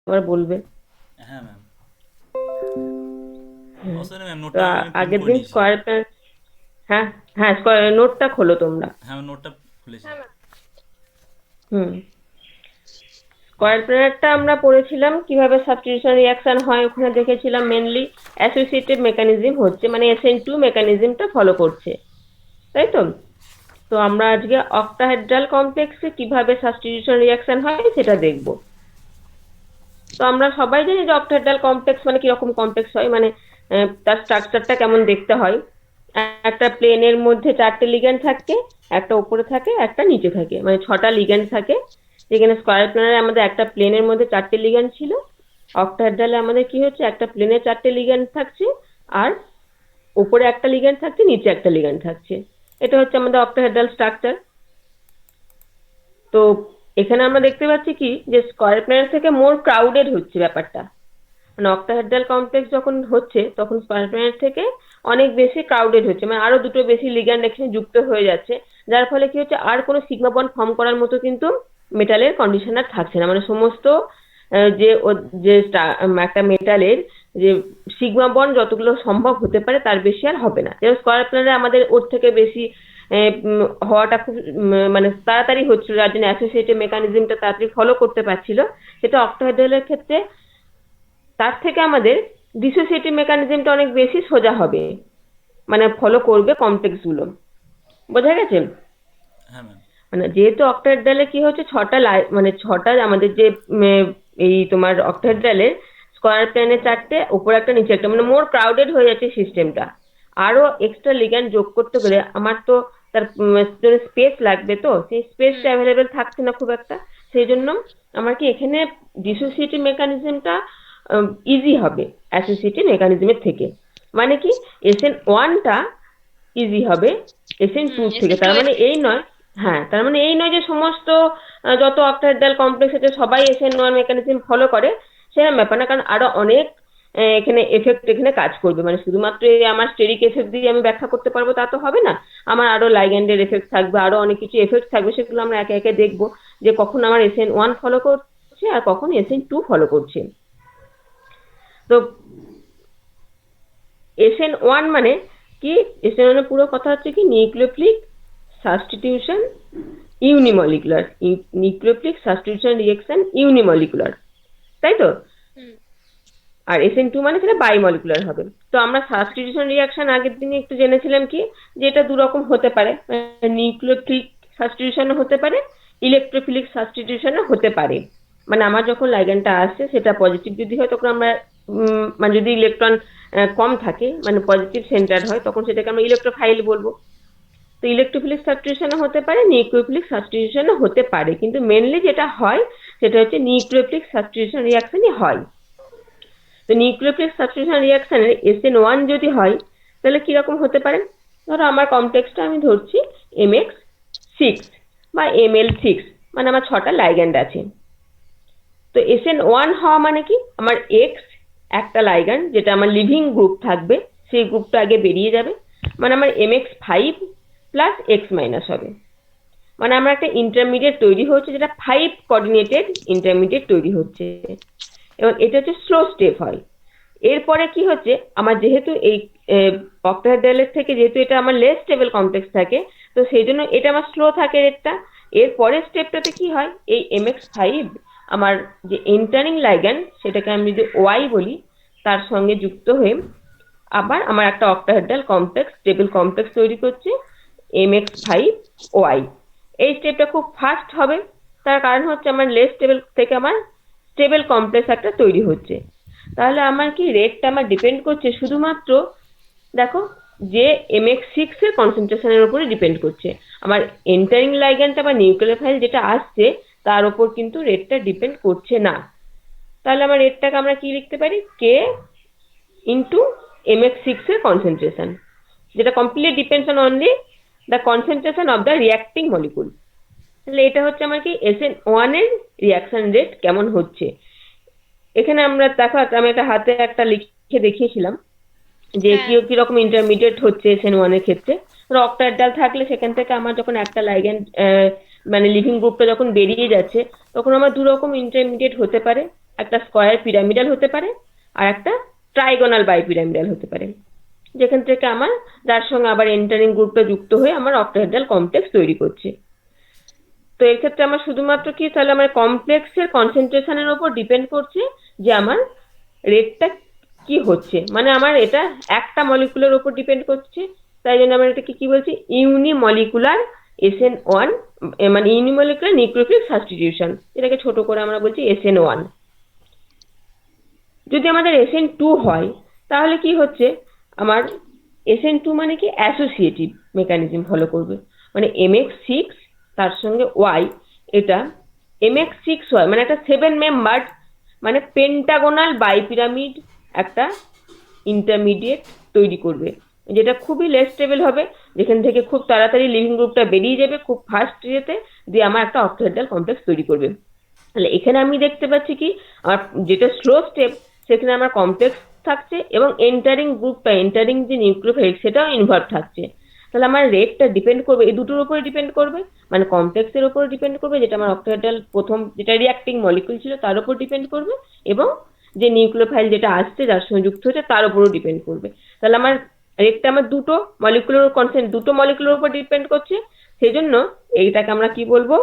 আবার বলবে। হ্যাঁ ম্যাম। হ্যাঁ। অবশ্যই ম্যাম, তো নোটটা আমি প্রিন্ট আগের করে দিন নিয়েছি। Square plan. হ্যাঁ, হ্যাঁ, স্কোয়ার নোটটা খোলো তোমরা। হ্যাঁ নোটটা খুলেছি। হুম। স্কয়ার প্ল্যানেটটা আমরা পড়েছিলাম কিভাবে সাবস্টিটিউশন রিঅ্যাকশন হয়, ওখানে দেখেছিলাম মেনলি অ্যাসোসিয়েটিভ মেকানিজম হচ্ছে, মানে SN2 মেকানিজমটা ফলো করছে, তাই তো। তো আমরা আজকে অক্টাহেড্রাল কমপ্লেক্সে কিভাবে সাবস্টিটিউশন রিঅ্যাকশন হয় সেটা দেখব। তো আমরা সবাই জানি যে অক্টাহেড্রাল কমপ্লেক্স মানে কিরকম কমপ্লেক্স হয়, মানে তার স্ট্রাকচারটা কেমন দেখতে হয়। একটা প্লেনের মধ্যে চারটে লিগ্যান্ড থাকে, একটা উপরে থাকে একটা নিচে থাকে, মানে ছটা লিগ্যান্ড থাকে। যেখানে স্কয়ার প্লেনে আমাদের একটা প্লেনের মধ্যে চারটে লিগ্যান্ড ছিল, অক্টাহেড্রালে আমাদের কি হচ্ছে, একটা প্লেনে চারটে লিগ্যান্ড থাকছে, আর উপরে একটা লিগ্যান্ড থাকছে, নিচে একটা লিগ্যান্ড থাকছে। এটা হচ্ছে আমাদের অক্টাহেড্রাল স্ট্রাকচার। তো এখানে আমরা দেখতে পাচ্ছি কি যে স্কয়ার প্লেনের থেকে মোর ক্রাউডেড হচ্ছে ব্যাপারটা, মানে অক্টাহেড্রাল কমপ্লেক্স যখন হচ্ছে তখন স্কয়ার প্লেনের থেকে অনেক বেশি ক্রাউডেড হচ্ছে, মানে আরো দুটো বেশি লিগ্যান্ড এখানে যুক্ত হয়ে যাচ্ছে। যার ফলে কি হচ্ছে, আর কোনো সিগমা বন্ড ফর্ম করার মতো কিন্তু মেটালের কন্ডিশন আর থাকছে না, মানে সমস্ত যে একটা মেটালের যে সিগমা বন্ড যতগুলো সম্ভব হতে পারে তার বেশি আর হবে না। যেমন স্কয়ার প্লেনে আমাদের ওর থেকে বেশি হওয়াটা খুব মানে তাড়াতাড়ি হচ্ছিল, যার জন্য অ্যাসোসিয়েটিভ মেকানিজমটা তাড়াতাড়ি ফলো করতে পারছিল। সেটা অক্টাহেড্রালের ক্ষেত্রে তার থেকে আমাদের ডিসোসিয়েটিভ মেকানিজমটা অনেক বেশি সোজা হবে, মানে ফলো করবে কমপ্লেক্স গুলো। বোঝা গেছে? হ্যাঁ ম্যাম। মানে যেহেতু অক্টাহেড্রালে কি হচ্ছে, মানে ছটা আমাদের যে এই তোমার অক্টাহেড্রালের স্কয়ার প্লেনে চারটে, উপরে একটা নিচে একটা, মানে মোর ক্রাউডেড হয়ে যাচ্ছে সিস্টেমটা। আরো এক্সট্রা লিগ্যান্ড যোগ করতে গেলে আমার তো তার স্পেস লাগবে, তো সেই স্পেসটা অ্যাভেলেবেল থাকছে না খুব একটা। সেই জন্য আমার কি এখানে ডিসোসিয়েটিভ মেকানিজমটা ইজি হবে অ্যাসোসিয়েটিভ মেকানিজমের থেকে। মানে কি, SN1টা ইজি হবে SN2 থেকে। এসএন টু তার এর মানে থেকে। এই নয়, হ্যাঁ, তার মানে এই নয় যে সমস্ত যত অক্টাহেড্রাল কমপ্লেক্স আছে সবাই SN1 মেকানিজম ফলো করে, সেরকম ব্যাপার না। কারণ আরো অনেক এখানে এফেক্ট এখানে কাজ করবে, মানে শুধুমাত্র এই আমার স্টেরিক এফেক্ট দিয়ে আমি ব্যাখ্যা করতে পারবো তা তো হবে না। আমার আরো লাইগ্যান্ডের এফেক্ট থাকবে, আরো অনেক কিছু এফেক্ট থাকবে, সেগুলো আমরা একে একে দেখবো যে কখন আমার SN1 ফলো করছে আর কখন SN2 ফলো করছে। তো SN1 মানে কি, SN1 এর পুরো কথা হচ্ছে কি, nucleophilic substitution unimolecular, nucleophilic substitution reaction unimolecular, তাই তো। হুম। আর SN2 মানে সেটা বায়োমলিকুলার হবে। তো আমরা সাবস্টিটিউশন রিঅ্যাকশন আগের দিনে একটু জেনেছিলাম কি, যে এটা দু রকম হতে পারে, নিউক্লিওফিলিক সাবস্টিটিউশনও হতে পারে, ইলেকট্রোফিলিক সাবস্টিটিউশনও হতে পারে। মানে আমার যখন লাইগ্যান্ডটা আসছে সেটা পজিটিভ যদি হয় তখন আমরা মানে যদি ইলেকট্রন কম থাকে, মানে পজিটিভ সেন্টার হয়, তখন সেটাকে আমরা ইলেকট্রোফাইল বলবো। তো ইলেকট্রোফিলিক সাবস্টিটিউশনও হতে পারে, নিউক্লিওফিলিক সাবস্টিটিউশনও হতে পারে, কিন্তু মেনলি যেটা হয় সেটা হচ্ছে নিউক্লিওফিলিক সাবস্টিটিউশন রিঅ্যাকশনই হয়। তো নিউক্লিওফিলিক সাবস্টিটিউশন রিঅ্যাকশনের SN1 যদি হয় তাহলে কিরকম হতে পারে। ধরো আমার কমপ্লেক্সটা আমি ধরছি MX6 বা ML6, মানে আমার ছটা লাইগ্যান্ড আছে। তো SN1 হওয়া মানে কি, আমার এক্স একটা লাইগ্যান্ড যেটা আমার লিভিং গ্রুপ থাকবে, সেই গ্রুপটা আগে বেরিয়ে যাবে, মানে আমার MX5 প্লাস এক্স মাইনাস হবে। মানে আমার একটা ইন্টারমিডিয়েট তৈরি হচ্ছে, যেটা 5 কোঅর্ডিনেটেড ইন্টারমিডিয়েট তৈরি হচ্ছে, এবং এটা হচ্ছে স্লো স্টেপ হয়। এরপরে কি হচ্ছে, আমার যেহেতু এই অক্টাহেড্রালের থেকে যেহেতু এটা আমার লেস স্টেবল কমপ্লেক্স থাকে, তো সেই জন্য এটা আমার স্লো থাকে রেটটা। এর পরের স্টেপটাতে কি হয়, এই MX5 আমার যে এন্টারিং লাইগ্যান্ড সেটাকে আমি যদি ওয়াই বলি, তার সঙ্গে যুক্ত হয়ে আবার আমার একটা অক্টাহেড্রাল কমপ্লেক্স স্টেবল কমপ্লেক্স তৈরি করছে, MX5 ওয়াই। এই স্টেপটা খুব ফাস্ট হবে, তার কারণ হচ্ছে আমার লেস স্টেবল থেকে আমার স্টেবল কমপ্লেক্স একটা তৈরি হচ্ছে। তাহলে আমার কি রেটটা আমার ডিপেন্ড করছে শুধুমাত্র, দেখো, যে MX6 এর কনসেন্ট্রেশনের উপরে ডিপেন্ড করছে। আমার এন্টারিং লাইগ্যান্ডটা বা নিউক্লিওফাইল যেটা আসছে তার উপর কিন্তু রেটটা ডিপেন্ড করছে না। তাহলে আমার রেটটাকে আমরা কি লিখতে পারি, কে ইন্টু MX6 এর কনসেন্ট্রেশন, যেটা completely depends on only the concentration of the reacting molecule. তাহলে এটা হচ্ছে আমার কি SN1 এর রিয়াকশন রেট কেমন হচ্ছে। এখানে আমরা দেখো, আমি একটা হাতে একটা লিখে দেখিয়েছিলাম যে কি হ্যাঁ। কিরকম ইন্টারমিডিয়েট হচ্ছে SN1 এর ক্ষেত্রে। অক্টাহেড্রাল থাকলে সেখান থেকে আমার যখন একটা লাইগ্যান্ড মানে লিভিং গ্রুপটা যখন বেরিয়ে যাচ্ছে, তখন আমার দু রকম ইন্টারমিডিয়েট হতে পারে। একটা স্কয়ার পিরামিডাল হতে পারে আর একটা ট্রাইগোনাল বাইপিরামিডাল হতে পারে, যেখান থেকে আমার যার সঙ্গে আবার এন্টারিং গ্রুপটা যুক্ত হয়ে আমার অক্টাহেড্রাল কমপ্লেক্স তৈরি করছে। তো এর ক্ষেত্রে আমার শুধুমাত্র কি তাহলে আমার কমপ্লেক্সের কনসেন্ট্রেশনের উপর ডিপেন্ড করছে যে আমার রেটটা কি হচ্ছে, মানে আমার এটা একটা মলিকুলের উপর ডিপেন্ড করছে, তাই জন্য আমরা এটাকে কি বলছি, ইউনিমলিকুলার SN1, মানে ইউনিমলিকুলার নিউক্লিওফিলিক সাবস্টিটিউশন, এটাকে ছোট করে আমরা বলছি SN1। যদি আমাদের SN2 হয় তাহলে কি হচ্ছে, আমার SN2 মানে কি অ্যাসোসিয়েটিভ মেকানিজম ফলো করবে, মানে MX6 তার সঙ্গে Y, এটা MX6Y মানে একটা 7 মেম্বার্ড মানে পেন্টাগোনাল বাইপিরামিড একটা ইন্টারমিডিয়েট তৈরি করবে, যেটা খুবই লেস স্টেবল হবে, যেখান থেকে খুব তাড়াতাড়ি লিভিং গ্রুপটা বেরিয়ে যাবে খুব ফাস্ট ইয়েতে, দিয়ে আমার একটা অক্টাহেড্রাল কমপ্লেক্স তৈরি করবে। তাহলে এখানে আমি দেখতে পাচ্ছি কি, আমার যেটা স্লো স্টেপ সেখানে আমার কমপ্লেক্স থাকছে এবং এন্টারিং গ্রুপটা, এন্টারিং যে নিউক্লিওফাইল সেটাও ইনভলভ থাকছে। তাহলে আমার রেটটা ডিপেন্ড করবে এই দুটোর উপরে ডিপেন্ড করবে, মানে কমপ্লেক্সের উপর ডিপেন্ড করবে, যেটা আমার অক্টাহেড্রাল প্রথম যেটা রিঅ্যাক্টিং মলিকিউল ছিল তার উপর ডিপেন্ড করবে, এবং যে নিউক্লিওফাইল যেটা আসছে যার সঙ্গে যুক্ত হচ্ছে তার উপরও ডিপেন্ড করবে। তাহলে আমার রেটটা আমার দুটো মলিকুলের উপর ডিপেন্ড করছে, সেই জন্য এইটাকে আমরা কি বলবো,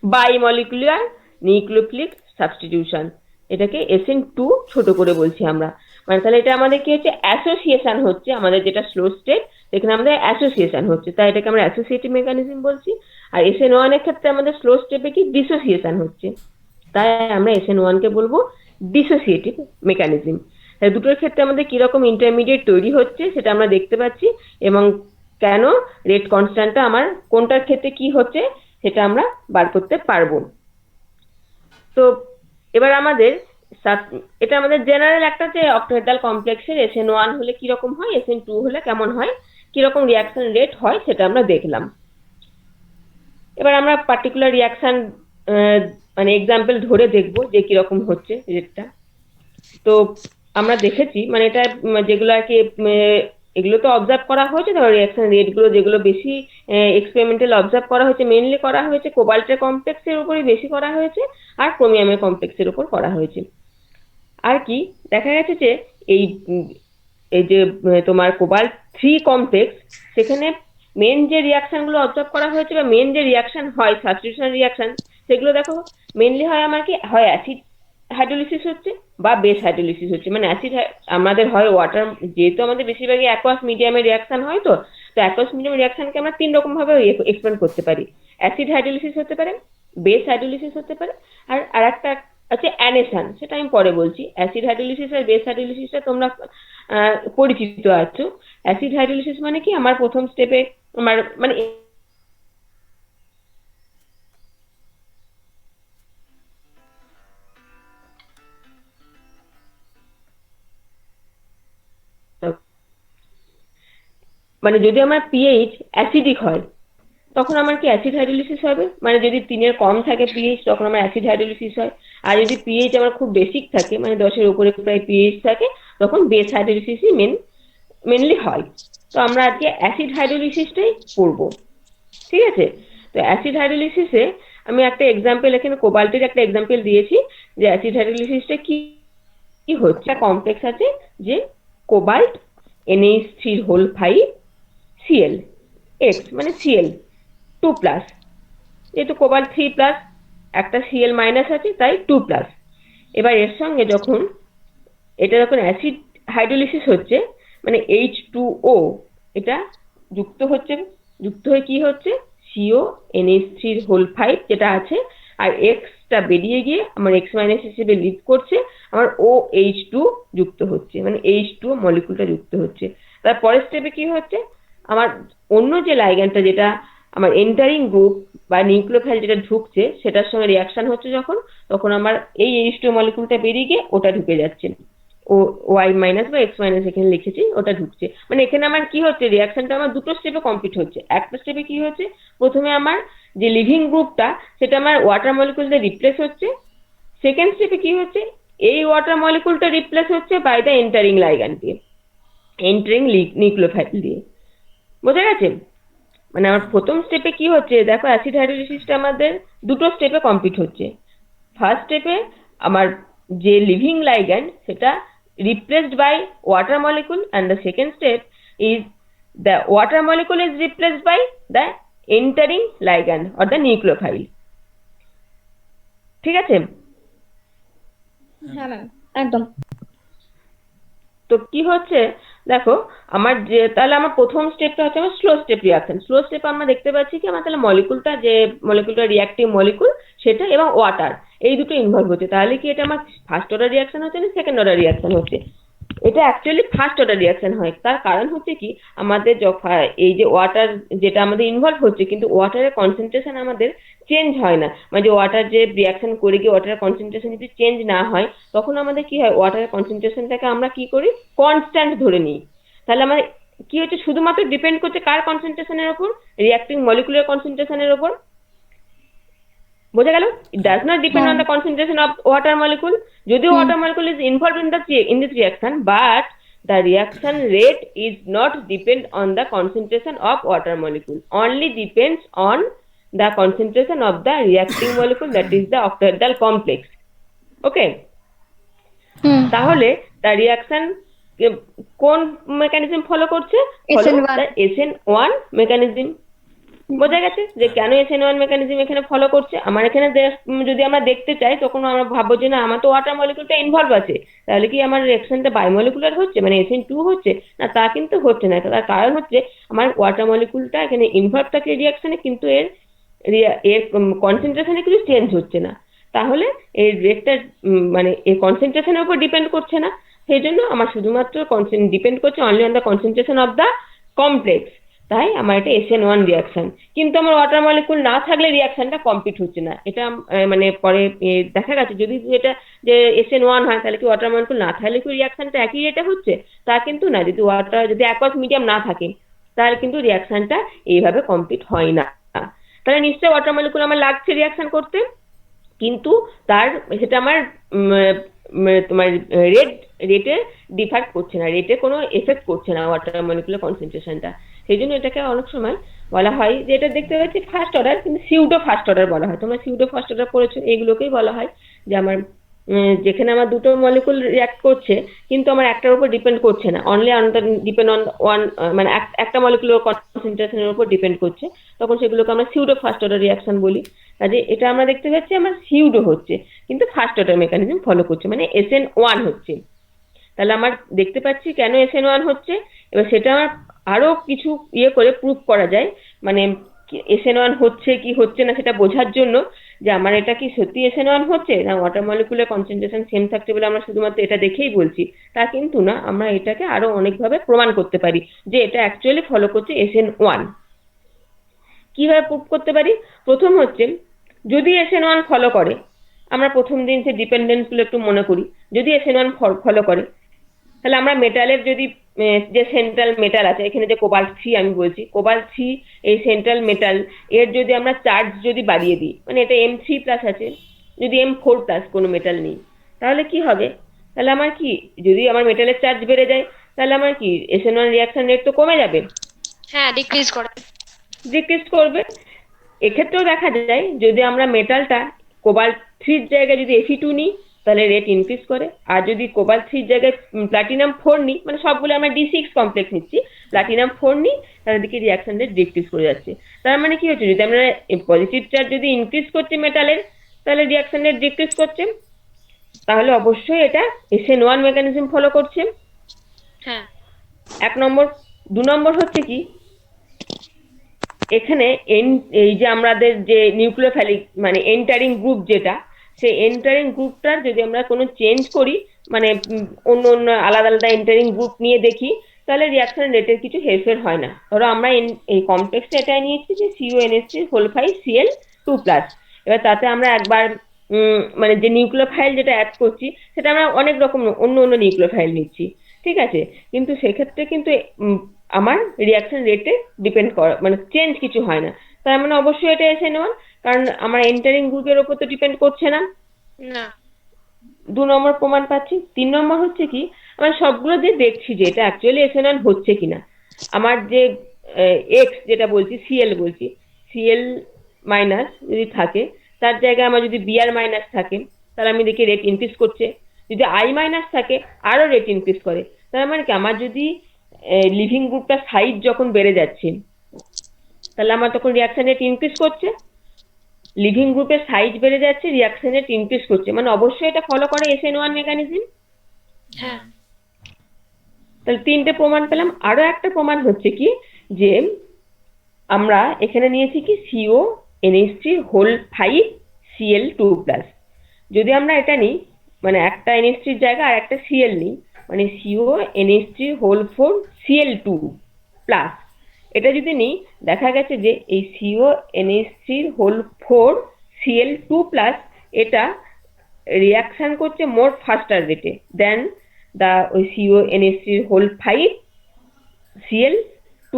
বাইমলিকুলার নিউক্লিওফিলিক সাবস্টিটিউশন, এটাকে SN2 ছোট করে বলছি আমরা। মানে তাহলে এটা আমাদের কি হচ্ছে, অ্যাসোসিয়েশন হচ্ছে, আমাদের যেটা স্লো স্টেট সেখানে আমাদের অ্যাসোসিয়েশন হচ্ছে, তাই এটাকে আমরা অ্যাসোসিয়েটিভ মেকানিজম বলছি। আর SN1 এর ক্ষেত্রে আমাদের স্লো স্টেপে কি ডিসোসিয়েশন হচ্ছে, তাই আমরা SN1 কে বলবো ডিসোসিয়েটিভ মেকানিজম। দুটোর ক্ষেত্রে আমাদের কিরকম ইন্টারমিডিয়েট তৈরি হচ্ছে সেটা আমরা দেখতে পাচ্ছি, এবং কেন রেট কনস্ট্যান্টটা আমার কোনটার ক্ষেত্রে কি হচ্ছে সেটা আমরা বার করতে পারবো। তো এবার আমাদের এটা আমাদের জেনারেল একটা যে অক্টাহেড্রাল কমপ্লেক্সের SN1 হলে কিরকম হয়, SN2 হলে কেমন হয়, কিরকম রিয়াকশন রেট হয় সেটা আমরা দেখলাম। এবার আমরা পার্টিকুলার রিয়াকশন মানে এক্সাম্পল ধরে দেখবো যে কিরকম হচ্ছে রেটটা। তো আমরা দেখেছি মানে এটা যেগুলো আর কি এগুলো তো অবজার্ভ করা হয়েছে, ধরো রিয়াকশন রেট গুলো যেগুলো বেশি এক্সপেরিমেন্টাল অবজার্ভ করা হয়েছে, মেইনলি করা হয়েছে কোবাল্টের কমপ্লেক্সের উপরই বেশি করা হয়েছে আর ক্রোমিয়ামের কমপ্লেক্সের উপর করা হয়েছে। আর কি দেখা গেছে যে এই এই যে তোমার কোবাল্ট 3 কমপ্লেক্স, সেখানে মেন যে রিয়াকশন গুলো অবজার্ভ করা হয়েছে বা মেন যে রিয়াকশন হয় সাবস্টিটিউশন রিয়াকশন, সেগুলো দেখো মেইনলি হয় আমার কি হয় অ্যাসিড হাইড্রোলিসিস হচ্ছে বা বেস হাইড্রোলিসিস হচ্ছে, মানে অ্যাসিড আমাদের হয় ওয়াটার, যেহেতু আমাদের বেশিরভাগই অ্যাকোয়াস মিডিয়ামের রিয়াকশন হয়, তো অ্যাকোয়াস মিডিয়াম রিয়াকশনকে আমরা 3 রকম ভাবে এক্সপ্লেন করতে পারি। অ্যাসিড হাইড্রোলিসিস হতে পারে, বেস হাইড্রোলিসিস হতে পারে, আর একটা আছে অ্যানেশন, সেটা আমি পরে বলছি। অ্যাসিড হাইড্রোলিসিস আর বেস হাইড্রোলিসিসটা তোমরা পরিচিত আছো। অ্যাসিড হাইড্রোলিসিস মানে কি, আমার প্রথম স্টেপে আমার মানে মানে যদি আমার পিএইচ অ্যাসিডিক হয় তখন আমার কি অ্যাসিড হাইড্রোলিসিস হবে, মানে যদি 3 এর কম থাকে পিএইচ তখন আমার অ্যাসিড হাইড্রোলিসিস হয়। আর যদি পিএইচ আমার খুব বেসিক থাকে, মানে 10 এর উপরে প্রায় পিএইচ থাকে, তখন বেস হাইড্রোলিসিসই মেনলি হয়। তো আমরা আজকে অ্যাসিড হাইড্রোলিসিসটাই পড়বো, ঠিক আছে। তো অ্যাসিড হাইড্রোলিসিসে আমি একটা এক্সাম্পল এখানে কোবাল্টের একটা এক্সাম্পল দিয়েছি যে অ্যাসিড হাইড্রোলিসিসটা কি কি হচ্ছে। কমপ্লেক্স আছে যে কোবাল্ট NH3 Cl X মানে Cl 2+, যেহেতু কোবাল্ট 3+, একটা Cl মাইনাস আছে তাই 2+। এবার এর সঙ্গে যখন এটা যখন অ্যাসিড হাইড্রোলিসিস হচ্ছে মানে H2O এটা যুক্ত হয়ে কি হচ্ছে, CONH3 যেটা আছে, আর এক্সটা বেরিয়ে গিয়ে আমার X মাইনাস হিসেবে লিড করছে, আমার OH2 যুক্ত হচ্ছে, মানে H2 মলিকুলটা যুক্ত হচ্ছে। তার পরের স্টেপে কি হচ্ছে, আমার অন্য যে লাইগ্যান্ডটা যেটা আমার এন্টারিং গ্রুপ বা নিউক্লিওফাইল যেটা ঢুকছে সেটার সঙ্গে রিয়াকশন হচ্ছে যখন, তখন আমার এই H2 মলিকুলটা বেরিয়ে গিয়ে ওটা ঢুকে যাচ্ছে, ও Y মাইনাস বা X মাইনাস এখানে লিখেছি, ওটা ঢুকছে। মানে এখানে আমার কি হচ্ছে, রিয়াকশনটা আমার দুটো স্টেপে কমপ্লিট হচ্ছে। একটা স্টেপে কি হচ্ছে, প্রথমে আমার যে লিভিং গ্রুপটা সেটা আমার ওয়াটার মলিকুল দিয়ে রিপ্লেস হচ্ছে। সেকেন্ড স্টেপে কি হচ্ছে, এই ওয়াটার মলিকুলটা রিপ্লেস হচ্ছে বাই দ্য এন্টারিং লাইগ্যান্ড দিয়ে, এন্টারিং নিউক্লিওফাইল দিয়ে। বোঝা গেছে? মানে আমার প্রথম স্টেপে কি হচ্ছে, দেখো অ্যাসিড হাইড্রোলিসিসটা আমাদের দুটো স্টেপে কমপ্লিট হচ্ছে। ফার্স্ট স্টেপে আমার যে লিভিং লাইগ্যান্ড সেটা replaced by water molecule, and the second step is the water molecule is replaced by the entering ligand or the nucleophile. ঠিক আছে? হ্যাঁ ম্যাম, একদম। তো কি হচ্ছে দেখো, আমার যে তাহলে আমার প্রথম স্টেপটা হচ্ছে আমার slow step reaction. Slow step আমরা দেখতে পাচ্ছি কি আমার তাহলে মলিকুলটা, যে মলিকুলটা রিয়াক্টিভ মলিকুল সেটা এবং ওয়াটার এই দুটো ইনভলভ হচ্ছে। তাহলে কি এটা আমার ফার্স্ট অর্ডার রিয়াকশন হচ্ছে না সেকেন্ড অর্ডার রিয়াকশন হচ্ছে? এটা অ্যাকচুয়ালি ফার্স্ট অর্ডার রিয়াকশন হয়। তার কারণ হচ্ছে কি আমাদের যখন এই যে ওয়াটার যেটা আমাদের ইনভলভ হচ্ছে, কিন্তু ওয়াটারের কনসেন্ট্রেশন আমাদের চেঞ্জ হয় না। মানে যে ওয়াটার যে রিয়াকশন করে গিয়ে ওয়াটারের কনসেন্ট্রেশন যদি চেঞ্জ না হয়, তখন আমাদের কি হয়, ওয়াটারের কনসেন্ট্রেশনটাকে আমরা কি করি, কনস্ট্যান্ট ধরে নিই। তাহলে আমার কি হচ্ছে, শুধুমাত্র ডিপেন্ড করছে কার কনসেন্ট্রেশনের ওপর, রিয়াক্টিং মলিকুলার কনসেন্ট্রেশনের ওপর। বোঝা গেল? It does not depend on the concentration of water molecule. যদিও water molecule is involved in this reaction, but the reaction rate is not depend on the concentration of water molecule, only depends on the concentration of the reacting molecule, that is the octahedral complex. Okay, তাহলে the reaction কোন mechanism follow করছে? SN1 SN1 mechanism. বোঝা গেছে যে কেন SN1 mechanism এখানে follow করছে। আমার এখানে যদি আমরা দেখতে চাই, তখন আমরা ভাববো যে না, আমার তো ওয়াটার মলিকুলটা ইনভলভ আছে, তাহলে কি আমার রিঅ্যাকশনটা বায়োমলিকুলার হচ্ছে, মানে SN2 হচ্ছে না? তা কিন্তু হচ্ছে না। তার কারণ হচ্ছে আমার ওয়াটার মলিকুলটা এখানে ইনভলভ থাকে রিঅ্যাকশনে, কিন্তু এর এর কনসেন্ট্রেশনে কিছু চেঞ্জ হচ্ছে না। তাহলে এই রেটটা মানে এই কনসেন্ট্রেশনের উপর ডিপেন্ড করছে না। সেই জন্য আমার শুধুমাত্র ডিপেন্ড করছে only on the concentration of the complex. তাই আমার এটা SN1 রিয়াকশন। কিন্তু আমার ওয়াটার মলিকুল না থাকলে রিয়াকশনটা কমপ্লিট হচ্ছে না। এটা মানে পরে দেখা গেছে যদি এটা যে SN1 হয়, তাহলে কি ওয়াটার মলিকুল না থাকলে কি রিয়াকশনটা একই রেটে হচ্ছে? তা কিন্তু না। যদি অ্যাকুয়াস মিডিয়াম না থাকে, তাহলে কিন্তু রিয়াকশনটা এইভাবে কমপ্লিট হয় না। তাহলে নিশ্চয়ই ওয়াটার মলিকুল আমার লাগছে রিয়াকশন করতে, কিন্তু তার সেটা আমার তোমার রেটে ডিফার করছে না, রেটে কোনো এফেক্ট করছে না ওয়াটার মলিকুলার কনসেন্ট্রেশনটা। সেই জন্য এটাকে অনেক সময় বলা হয় যে এটা দেখতে পাচ্ছি ফার্স্ট অর্ডার, কিন্তু সিউডো ফার্স্ট অর্ডার বলা হয়। তোমরা সিউডো ফার্স্ট অর্ডার পড়েছো, এইগুলোকেই বলা হয় যে আমার যেখানে আমার দুটো মলিকুল রিঅ্যাক্ট করছে, কিন্তু আমার একটার উপর ডিপেন্ড করছে না, only on the depend on one, মানে একটা মলিকুলার কনসেন্ট্রেশনের উপর ডিপেন্ড করছে, তখন সেগুলোকে আমরা সিউডো ফার্স্ট অর্ডার রিঅ্যাকশন বলি। কাজে এটা আমরা দেখতে পাচ্ছি আমার সিউডো হচ্ছে, কিন্তু ফার্স্ট অর্ডার মেকানিজম ফলো করছে, মানে SN1 হচ্ছে। তাহলে আমার দেখতে পাচ্ছি কেন SN1 হচ্ছে। এবার সেটা আমার আরো কিছু করে প্রুফ করা যায়, মানে SN1 হচ্ছে কি হচ্ছে না সেটা বোঝার জন্য, যে আমার এটা কি সত্যি SN1 হচ্ছে না ওয়াটার মলিকুলের কনসেন্ট্রেশন সেম থাকছে বলে আমরা শুধুমাত্র এটা দেখেই বলছি, তা কিন্তু না। আমরা এটাকে আরো অনেকভাবে প্রমাণ করতে পারি যে এটা অ্যাকচুয়ালি ফলো করছে SN1। কিভাবে প্রুফ করতে পারি? প্রথম হচ্ছে, যদি SN1 ফলো করে, আমরা প্রথম দিন সে ডিপেন্ডেন্স গুলো একটু মনে করি। যদি SN1 ফলো করে, তাহলে আমরা মেটালের যদি যে সেন্ট্রাল মেটাল আছে, এখানে যে কোবাল্ট 3 আমি বলছি, কোবাল্ট 3 এই সেন্ট্রাল মেটাল, এর যদি আমরা চার্জ যদি বাড়িয়ে দিই, মানে এটা M3+ আছে, যদি M4+ কোনো মেটাল নেই, তাহলে কি হবে? তাহলে আমার কি, যদি আমার মেটালের চার্জ বেড়ে যায়, তাহলে আমার কি SN1 রিঅ্যাকশন রেট তো কমে যাবে, হ্যাঁ, ডিক্রিজ করবে। এক্ষেত্রেও দেখা যায় যদি আমরা মেটালটা কোবাল্ট 3 জায়গায় যদি Fe2 নিই, তাহলে রেট ইনক্রিজ করে। আর যদি কোবাল্ট 3 জায়গায় প্লাটিনাম 4 নিই, মানে সবগুলো আমরা D6 কমপ্লেক্স নিচ্ছি, প্লাটিনাম 4 নিই, তাহলে দেখি রিঅ্যাকশন রেট ডিক্রিজ করে যাচ্ছে। তার মানে কি হচ্ছে, যদি আমরা পজিটিভ চার্জ যদি ইনক্রিজ করছি মেটালের, তাহলে রিঅ্যাকশন রেট ডিক্রিজ করছে। তাহলে অবশ্যই এটা SN1 মেকানিজম ফলো করছে। হ্যাঁ। 1 নম্বর। 2 নম্বর হচ্ছে কি, এখানে এই যে আমাদের যে নিউক্লিওফিলিক মানে এন্টারিং গ্রুপ, যেটা সেই এন্টারিং গ্রুপটার যদি আমরা কোনো চেঞ্জ করি, মানে অন্য অন্য আলাদা আলাদা এন্টারিং গ্রুপ নিয়ে দেখি, তাহলে রিঅ্যাকশন রেটের কিছু হেরফের হয় না। ধরো আমরা এই কমপ্লেক্সটা এটাই নিয়েছি যে CONH3 5Cl2+। এবার তাতে আমরা একবার মানে যে নিউক্লিওফাইল যেটা অ্যাড করছি, সেটা আমরা অনেক রকম অন্য অন্য নিউক্লিওফাইল নিচ্ছি, ঠিক আছে? কিন্তু সেক্ষেত্রে কিন্তু আমার রিঅ্যাকশন রেটে ডিপেন্ড করা মানে চেঞ্জ কিছু হয় না। তার মানে অবশ্যই এটা SN1, কারণ আমার এন্টারিং গ্রুপের উপর তো ডিপেন্ড করছে না। 2 নম্বর প্রমাণ পাচ্ছি। 3 নম্বর হচ্ছে কি, আমরা সবগুলো দিয়ে দেখছি যে এটা অ্যাকচুয়ালি SN1 হচ্ছে কিনা। আমার যে এক্স যেটা বলছি, Cl বলছি, Cl- যদি থাকে, তার জায়গায় আমার যদি Br- থাকে, তাহলে আমি দেখি রেট ইনক্রিজ করছে। যদি আই মাইনাস থাকে আরো রেট ইনক্রিজ করে। তার মানে কি আমার যদি লিভিং গ্রুপটা সাইজ যখন বেড়ে যাচ্ছে তাহলে আমার তখন রিয়াকশন রেট ইনক্রিজ করছে। লিভিং গ্রুপের সাইজ বেড়ে যাচ্ছে, রিয়াকশন রেট ইনক্রিজ করছে, মানে অবশ্যই এটা ফলো করে SN1 মেকানিজম। হ্যাঁ তাহলে 3টে প্রমাণ পেলাম। আরো একটা প্রমাণ হচ্ছে কি যে আমরা এখানে নিয়েছি কি CO NH3 হোল 5 Cl2+। যদি আমরা এটা নিই মানে একটা NH3 এর জায়গায় আর একটা Cl নিই, মানে CO NH3 হোল 4 Cl2+, এটা যদি নিই দেখা গেছে যে এই CO NH3 হোল 4 Cl2+, এটা রিয়াকশন করছে মোর ফাস্টার রেটে দেন দা ওই CO NH3 হোল 5 Cl2+।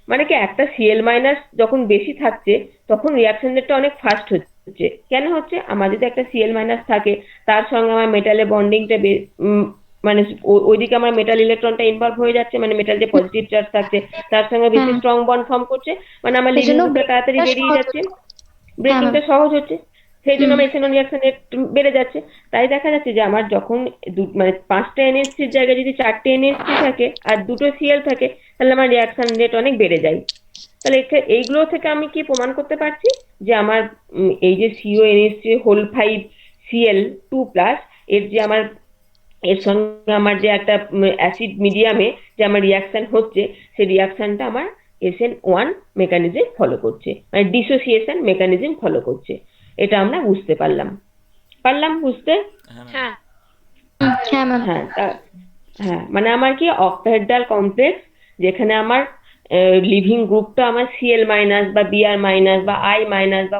মানে কি একটা Cl মাইনাস যখন বেশি থাকছে তখন রিয়াকশন রেটটা অনেক ফাস্ট হচ্ছে। কেন হচ্ছে? আমার যদি একটা Cl মাইনাস থাকে তার সঙ্গে আমার মেটালের বন্ডিংটা মানে ওইদিকে আমার মেটাল ইলেকট্রনটা ইনভলভ হয়ে যাচ্ছে, মানে মেটাল যে পজিটিভ চার্জ থাকছে তার সঙ্গে বেশি হ্যাঁ স্ট্রং বন্ড ফর্ম করছে, মানে আমার লিভিং এজন্য গ্রুপটা তাড়াতাড়ি ব্রেকটা বেরিয়ে সহজ যাচ্ছে, হচ্ছে। হ্যাঁ ম্যাম। ব্রেকিংটা সহজ হচ্ছে। সেই জন্য হুম আমার SN1 রিয়াকশন রেট বেড়ে যাচ্ছে। তাই দেখা যাচ্ছে যে আমার যখন মানে 5টা NH3 এর জায়গায় যদি 4টে NH3 থাকে আর 2টো Cl থাকে তাহলে আমার রিয়াকশন রেট অনেক বেড়ে যায়। তাহলে এইগুলো থেকে আমি কি প্রমাণ করতে পারছি যে আমার এই যে CO NH3 হোল 5 Cl2+, এর যে আমার এর সঙ্গে আমার যে একটা অ্যাসিড মিডিয়ামে যে আমার রিয়াকশন হচ্ছে সেই রিয়াকশনটা আমার SN1 মেকানিজম ফলো করছে, মানে ডিসোসিয়েশন মেকানিজম ফলো করছে। এটা আমরা বুঝতে পারলাম বুঝতে। হ্যাঁ ম্যাম। হ্যাঁ হ্যাঁ ম্যাম। হ্যাঁ হ্যাঁ, মানে আমার কি অক্টাহেড্রাল কমপ্লেক্স যেখানে আমার লিভিং গ্রুপটা আমার Cl মাইনাস বা Br মাইনাস বা I মাইনাস বা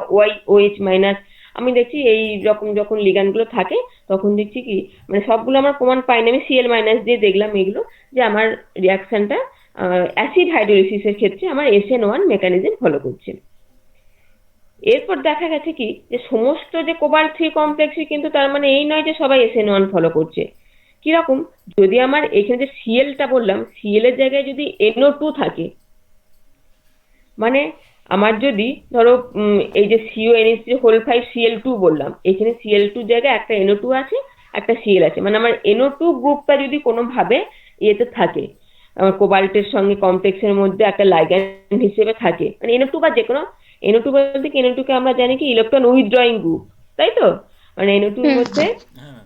OH মাইনাস, আমি দেখছি এই রকম যখন লিগ্যান্ড গুলো থাকে তখন দেখছি কি মানে সবগুলো আমার প্রমাণ পাইনি, আমি Cl মাইনাস দিয়ে দেখলাম এগুলো যে আমার রিয়াকশনটা অ্যাসিড হাইড্রোলিসিসের ক্ষেত্রে আমার SN1 মেকানিজম ফলো করছে। এরপর দেখা গেছে কি যে সমস্ত যে কোবাল্ট 3 কমপ্লেক্সই কিন্তু তার মানে এই নয় যে সবাই SN1 ফলো করছে। কিরকম? যদি আমার এখানে যে Clটা বললাম Cl এর জায়গায় যদি NO2 থাকে, মানে আমার যদি ধরো এই যে CO NH3 হোল 5 Cl2 বললাম, এখানে Cl2 জায়গায় একটা NO2 আছে একটা Cl আছে, মানে আমার NO2 গ্রুপটা যদি কোনোভাবে ইয়েতে থাকে আমার কোবাল্টের সঙ্গে কমপ্লেক্সের মধ্যে একটা লাইগ্যান্ড হিসেবে থাকে, মানে NO2 বা যে কোনো NO2 বলতে কি NO2 কে আমরা জানি কি ইলেকট্রন উইথড্রয়িং গ্রুপ, তাই তো? মানে NO2 এর হুম মধ্যে হ্যাঁ ম্যাম।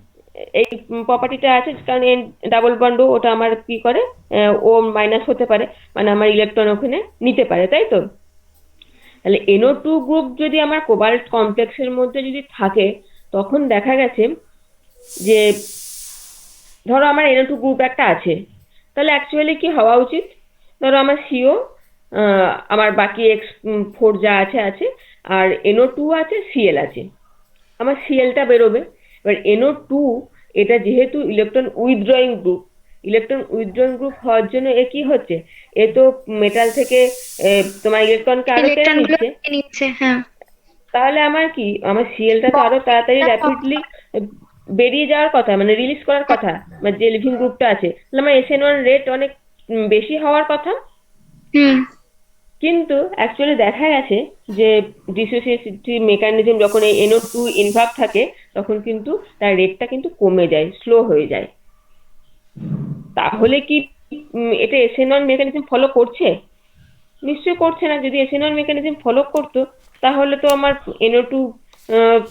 এই প্রপার্টিটা আছে কারণ ডাবল বন্ড ওটা আমার কি করে ও মাইনাস হতে পারে, মানে আমার ইলেকট্রন ওখানে নিতে পারে, তাই তো? তাহলে NO2 গ্রুপ যদি আমার কোবাল্ট কমপ্লেক্সের মধ্যে যদি থাকে তখন দেখা গেছে যে ধরো আমার NO2 গ্রুপ একটা আছে, তাহলে অ্যাকচুয়ালি কি হওয়া উচিত? ধরো আমার CO আমার বাকি X4 যা আছে আছে আর NO2 আছে Cl আছে, আমার Clটা বেরোবে। এবার NO2 এটা যেহেতু ইলেকট্রন উইথড্রয়িং গ্রুপ হওয়ার জন্য এ কি হচ্ছে, এ তো মেটাল থেকে তোমার ইলেকট্রনকে আরো টেনে ইলেকট্রন গুলো নিচ্ছে। নিয়ে নিচ্ছে। হ্যাঁ তাহলে আমার কি আমার Clটা তো আরো তাড়াতাড়ি র্যাপিডলি বেরিয়ে যাওয়ার কথা, মানে রিলিজ করার কথা, মানে যে লিভিং গ্রুপটা আছে, তাহলে আমার SN1 রেট অনেক বেশি হওয়ার কথা। হুম কিন্তু অ্যাকচুয়ালি দেখা গেছে যে ডিসোসিয়েটিভ মেকানিজম যখন এই NO2 ইনভলভ থাকে তখন কিন্তু তার রেটটা কিন্তু কমে যায়, স্লো হয়ে যায়। তাহলে কি এটা SN1 মেকানিজম ফলো করছে? নিশ্চয়ই করছে না। যদি SN1 মেকানিজম ফলো করতো তাহলে তো আমার NO2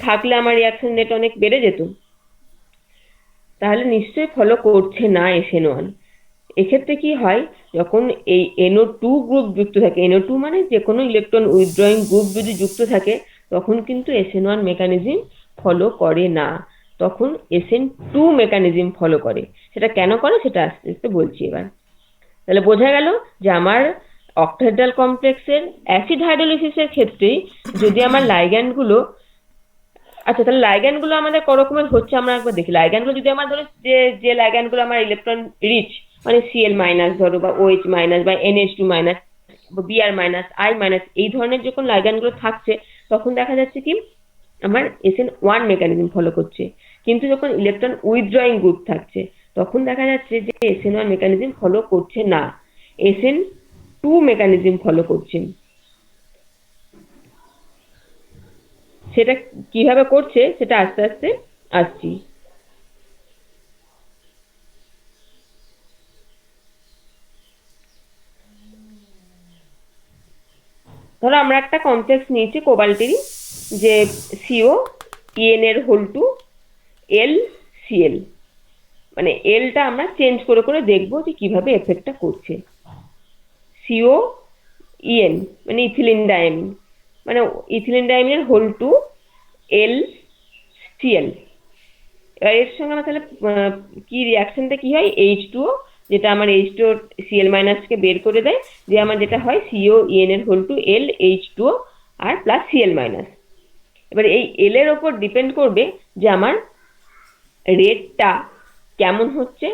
থাকলে আমার রিয়াকশন রেট অনেক বেড়ে যেত। তাহলে নিশ্চয়ই ফলো করছে না SN1। এক্ষেত্রে কি হয়, যখন এই NO2 গ্রুপ যুক্ত থাকে, NO2 মানে যে কোনো ইলেকট্রন উইথড্রয়িং গ্রুপ যদি যুক্ত থাকে তখন কিন্তু SN1 মেকানিজম ফলো করে না, তখন SN2 মেকানিজম ফলো করে। সেটা কেন করে সেটা আস্তে আস্তে বলছি এবার। তাহলে বোঝা গেল যে আমার অক্টাহেড্রাল কমপ্লেক্সের অ্যাসিড হাইড্রোলিসিসের ক্ষেত্রে যদি আমার লাইগ্যান্ড গুলো, আচ্ছা তাহলে লাইগ্যান্ড গুলো আমাদের ক রকমের হচ্ছে আমরা একবার দেখি। লাইগ্যান্ড গুলো যদি আমার ধরো যে লাইগ্যান্ড গুলো আমার ইলেকট্রন রিচ, মানে Cl মাইনাস ধরো বা OH মাইনাস বা NH2 মাইনাস বা Br মাইনাস I মাইনাস, এই ধরনের যখন লাইগ্যান্ড গুলো থাকছে তখন দেখা যাচ্ছে কি আমার SN1 মেকানিজম ফলো করছে। কিন্তু যখন ইলেকট্রন উইথড্রয়িং গ্রুপ থাকছে তখন দেখা যাচ্ছে যে SN1 মেকানিজম ফলো করছে না, SN2 মেকানিজম ফলো করছে। সেটা কিভাবে করছে সেটা আস্তে আস্তে আসছি। ধরো আমরা একটা কমপ্লেক্স নিয়েছি কোবাল্টেরই, যে সিও ইএন এর হোল টু এল সিএল, মানে এলটা আমরা চেঞ্জ করে করে দেখবো যে কিভাবে এফেক্টটা করছে। সিও ইএন মানে ইথিলিন ডায়ামিন, মানে ইথিলিন ডায়ামিনের হোল টু এল সিএল। এবার এর সঙ্গে আমার তাহলে কি রিয়াকশনটা কি হয়, H2O, যেটা আমার H2O সিএল মাইনাসকে বের করে দেয়, যে আমার যেটা হয় সিও ইএন এর হোল টু এল H2O আর প্লাস সিএল মাইনাস। এবার এই এল এর ওপর ডিপেন্ড করবে যে আমার রেটটা কেমন হচ্ছে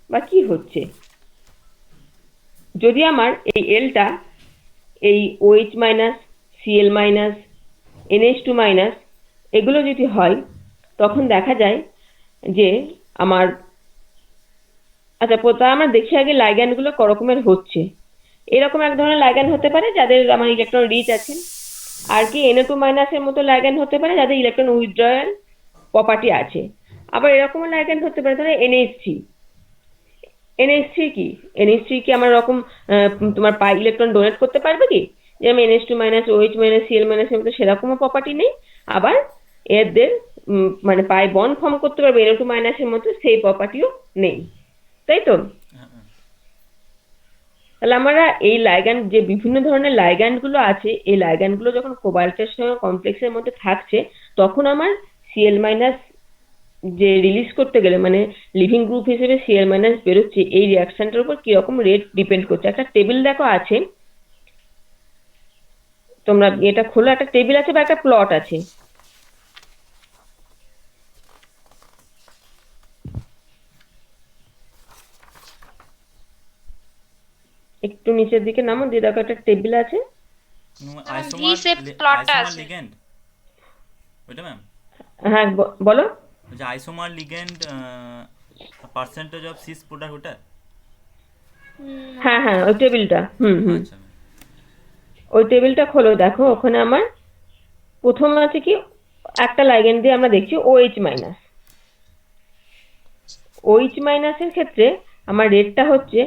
বা কি হচ্ছে। যদি আমার এই এলটা এই OH minus, CL minus, NH2 minus এগুলো যদি হয়, তখন দেখা যায় যে আমার, আচ্ছা প্রথমে আমরা দেখি আগে লাইগ্যান্ড গুলো করকমের হচ্ছে। এরকম এক ধরনের লাইগ্যান্ড হতে পারে যাদের আমার ইলেকট্রন রিচ আছে, আর কি NO2 মাইনাসের মতো লাইগ্যান্ড হতে পারে যাদের ইলেকট্রন উইথড্রয়াল প্রপার্টি আছে। আবার এরকম লাইগ্যান্ড হতে পারে ধরো NH3। NH3 কি, NH3 কি আমার এরকম তোমার পাই ইলেকট্রন ডোনেট করতে পারবে কি, যেমন NH2 minus, OH minus, CL minus এর মতো সেরকমও প্রপার্টি নেই। আবার এদের মানে পাই বন্ড ফর্ম করতে পারবে NO2 মাইনাসের মতো, সেই প্রপার্টিও নেই, তাই তো? হ্যাঁ ম্যাম। তাহলে আমরা এই লাইগ্যান্ড, যে বিভিন্ন ধরনের লাইগ্যান্ড গুলো আছে, এই লাইগ্যান্ড গুলো যখন কোবাল্টের সঙ্গে কমপ্লেক্সের মধ্যে থাকছে, তখন আমার সিএল মাইনাস যে রিলিজ করতে গেলে, মানে লিভিং গ্রুপ হিসেবে সিএল মাইনাস বেরোচ্ছে, এই রিয়াকশনটার উপর কিরকম রেট ডিপেন্ড করছে। একটা টেবিল দেখো আছে, তোমরা এটা খোলো, একটা টেবিল আছে বা একটা প্লট আছে। একটু নিচের দিকে নামো, দিয়ে দেখো একটা টেবিল আছে। আইসোমার V-shape plotটা আইসোমার আছে। লিগ্যান্ড ওইটা ম্যাম, হ্যাঁ বলো। যে isomer ligand percentage of cis product ওটা। হ্যাঁ হ্যাঁ, ওই টেবিলটা, হুম। আচ্ছা ম্যাম। ওই টেবিলটা খোলো, দেখো ওখানে আমার প্রথম আছে কি, একটা লাইগ্যান্ড দিয়ে আমরা দেখছি OH মাইনাস। OH মাইনাসের ক্ষেত্রে আমার রেটটা হচ্ছে,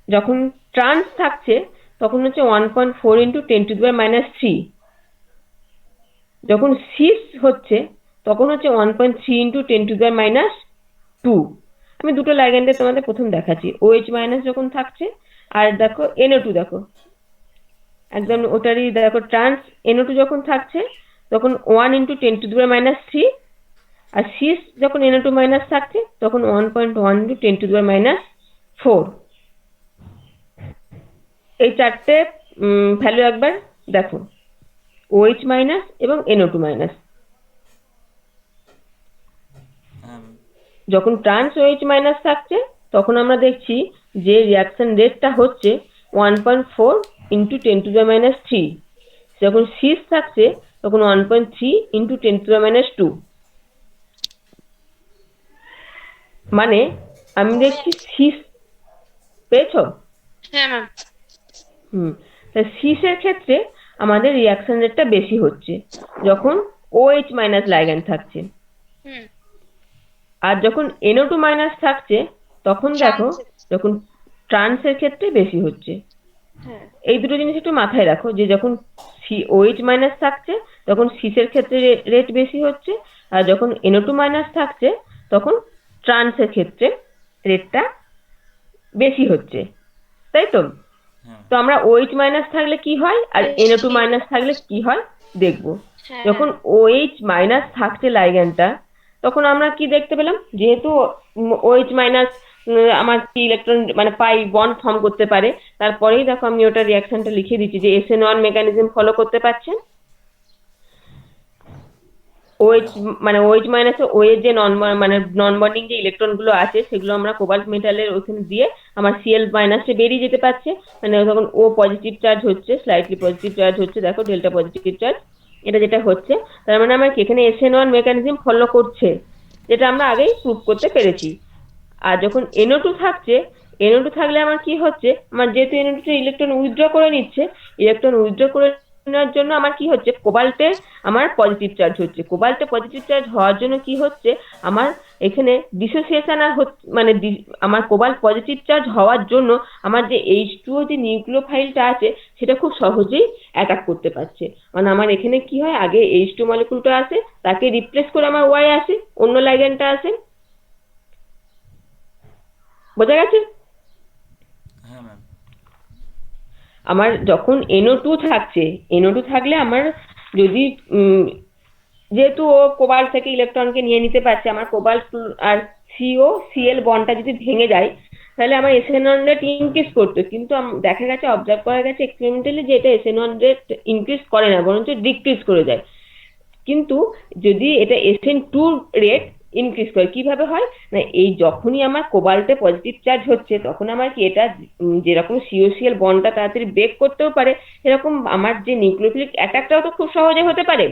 যখন ট্রান্স থাকছে তখন হচ্ছে 1.4 ইন্টু 10⁻³ যখন সিস হচ্ছে তখন হচ্ছে 1.3 ইন্টু 10⁻²। আমি দুটো লাইগ্যান্ডে তোমাদের প্রথম দেখাচ্ছি। OH মাইনাস যখন থাকছে, আর দেখো NO2, দেখো একদম ওটারই দেখো ট্রান্স NO2 যখন থাকছে তখন 1 ইন্টু 10⁻³ আর সিস যখন NO2 মাইনাস থাকছে তখন 1.1 ইন্টু 10⁻⁴। এই চারটে ভ্যালু একবার দেখো, OH মাইনাস এবং NO2 মাইনাস। হ্যাঁ ম্যাম। যখন ট্রান্স OH মাইনাস থাকছে তখন আমরা দেখছি যে রিয়াকশন রেটটা হচ্ছে 1.4 ইন্টু 10⁻³। যখন সিস থাকছে তখন 1.3 ইন্টু 10⁻²। মানে আমি দেখছি সিস, পেয়েছো? হ্যাঁ ম্যাম। সিসের ক্ষেত্রে আমাদের রিয়াকশন রেটটা বেশি হচ্ছে যখন OH মাইনাস লাইগ্যান্ড থাকছে, আর যখন NO2 মাইনাস থাকছে তখন দেখো যখন ট্রান্সের ক্ষেত্রে বেশি হচ্ছে। এই দুটো জিনিস একটু মাথায় রাখো, যে যখন OH মাইনাস থাকছে তখন সিসের ক্ষেত্রে রেট বেশি হচ্ছে, আর যখন NO2 মাইনাস থাকছে তখন ট্রান্সের ক্ষেত্রে রেটটা বেশি হচ্ছে, তাই তো? হ্যাঁ তো আমরা OH মাইনাস থাকলে কি হয় আর NO2 মাইনাস থাকলে কি হয় দেখবো। যখন OH মাইনাস থাকছে লাইগ্যান্ডটা, তখন আমরা কি দেখতে পেলাম, যেহেতু OH মাইনাস আমার কি ইলেকট্রন মানে পাই বন্ড ফর্ম করতে পারে, তারপরেই দেখো আমি ওটা রিয়াকশনটা লিখে দিচ্ছি যে SN1 মেকানিজম ফলো করতে পারছে। OH মানে OH মাইনাস ও এর যে নন বন্ডিং যে ইলেকট্রন গুলো আছে সেগুলো আমরা কোবাল্ট মেটালের ওখানে দিয়ে আমার Cl মাইনাসে বেরিয়ে যেতে পারছে, মানে তখন O পজিটিভ চার্জ হচ্ছে, স্লাইটলি পজিটিভ চার্জ হচ্ছে, দেখো ডেল্টা পজিটিভ চার্জ, এটা যেটা হচ্ছে তার মানে আমার এখানে SN1 মেকানিজম ফলো করছে, যেটা আমরা আগেই প্রুভ করতে পেরেছি। আর যখন NO2 থাকছে, NO2 থাকলে আমার কি হচ্ছে, আমার যেহেতু NO2 ইলেকট্রন উইথড্র করে নিচ্ছে, ইলেকট্রন উইথড্র করে নেওয়ার জন্য আমার কি হচ্ছে, কোবাল্টের আমার পজিটিভ চার্জ হচ্ছে, কোবাল্টে পজিটিভ চার্জ হওয়ার জন্য কি হচ্ছে, আমার এখানে ডিসোসিয়েশন আর মানে আমার কোবাল্ট পজিটিভ চার্জ হওয়ার জন্য আমার যে H2O যে নিউক্লিওফাইলটা আছে সেটা খুব সহজেই অ্যাটাক করতে পারছে। মানে আমার এখানে কি হয়, আগে H2 মলিকুলটা আসে, তাকে রিপ্লেস করে আমার Y আসে, অন্য লাইগ্যান্ডটা আসে। বোঝা গেছে? হ্যাঁ ম্যাম। আমার যখন NO2 থাকছে, NO2 থাকলে আমার যদি যেহেতু ও কোবাল্ট থেকে ইলেকট্রনকে নিয়ে নিতে পারছে, আমার কোবাল্ট আর COCl বন্ডটা যদি ভেঙে যায় তাহলে আমার SN1 রেট ইনক্রিজ করতো, কিন্তু দেখা গেছে, অবজার্ভ করা গেছে এক্সপেরিমেন্টালি যে এটা SN1 রেট ইনক্রিজ করে না, বরঞ্চ ডিক্রিজ করে যায়। কিন্তু যদি এটা SN2 রেট ইনক্রিজ করে, কিভাবে হয় না, এই যখনই আমার কোবাল্টে পজিটিভ চার্জ হচ্ছে তখন আমার কি এটা যেরকম COCl বন্ডটা তাড়াতাড়ি ব্রেক করতেও পারে, এরকম আমার যে নিউক্লিওফিলিক অ্যাটাকটাও তো খুব সহজে হতে পারে।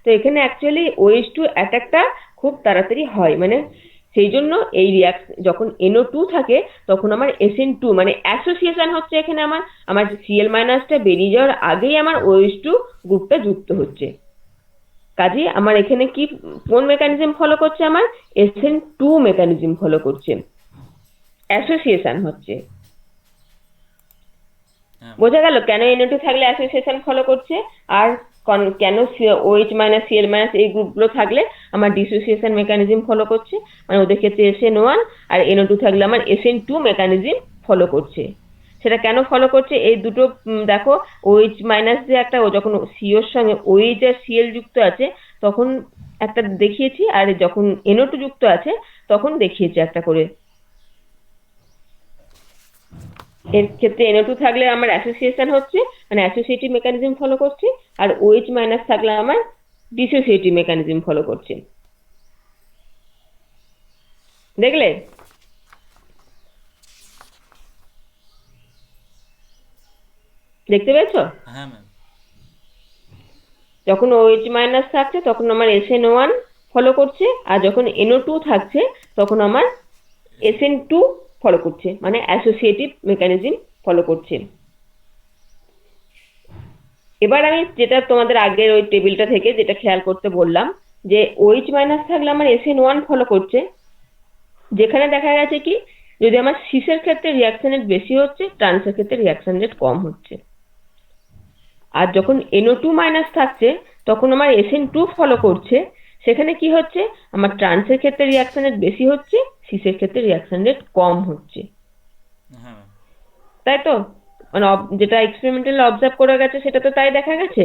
তো এখানে অ্যাকচুয়ালি OH2 অ্যাটাকটা খুব তাড়াতাড়ি হয়, মানে সেই জন্য এই যখন NO2 থাকে তখন আমার SN2 মানে অ্যাসোসিয়েশন হচ্ছে, এখানে আমার Cl মাইনাসটা বেরিয়ে যাওয়ার আগেই আমার OH2 গ্রুপটা যুক্ত হচ্ছে। কাজে আমার এখানে কি কোন মেকানিজম ফলো করছে, আমার SN2 মেকানিজম ফলো করছে, অ্যাসোসিয়েশন হচ্ছে। বোঝা গেল কেন NO2 থাকলে অ্যাসোসিয়েশন ফলো করছে, আর কেন OH মাইনাস Cl মাইনাস এই গ্রুপগুলো থাকলে আমার ডিসোসিয়েশন মেকানিজম ফলো করছে, মানে ওদের ক্ষেত্রে SN1 আর NO2 থাকলে আমার SN2 মেকানিজম ফলো করছে। সেটা কেন ফলো করছে, এই দুটো দেখো, OH মাইনাস যে একটা, ও যখন COর সঙ্গে OH আর Cl যুক্ত আছে তখন একটা দেখিয়েছি, আর যখন NO2 যুক্ত আছে তখন দেখিয়েছি একটা করে। এর ক্ষেত্রে NO2 থাকলে আমার অ্যাসোসিয়েশন হচ্ছে, মানে অ্যাসোসিয়েটিভ মেকানিজম ফলো করছে, আর OH মাইনাস থাকলে আমার ডিসোসিয়েটিভ মেকানিজম ফলো করছে। দেখলে? দেখতে পেয়েছো? হ্যাঁ ম্যাম। যখন OH মাইনাস থাকছে তখন আমার SN1 ফলো করছে, আর যখন NO2 থাকছে তখন আমার SN2 ফলো করছে, মানে অ্যাসোসিয়েটিভ মেকানিজম ফলো করছে। এবার আমি যেটা তোমাদের আগের ওই টেবিলটা থেকে যেটা খেয়াল করতে বললাম, যে OH মাইনাস থাকলে আমার SN1 ফলো করছে, যেখানে দেখা গেছে কি যদি আমার সিসের ক্ষেত্রে রিঅ্যাকশন রেট বেশি হচ্ছে, ট্রান্সের ক্ষেত্রে রিঅ্যাকশন রেট কম হচ্ছে। আর যখন NO2 মাইনাস থাকছে তখন আমার SN2 ফলো করছে, সেখানে কি হচ্ছে, আমার ট্রান্সের ক্ষেত্রে রিঅ্যাকশন রেট বেশি হচ্ছে, সিসের ক্ষেত্রে রিঅ্যাকশন রেট কম হচ্ছে। হ্যাঁ ম্যাম। তাই তো? মানে যেটা এক্সপেরিমেন্টালি অবজার্ভ করা গেছে সেটা তো তাই দেখা গেছে,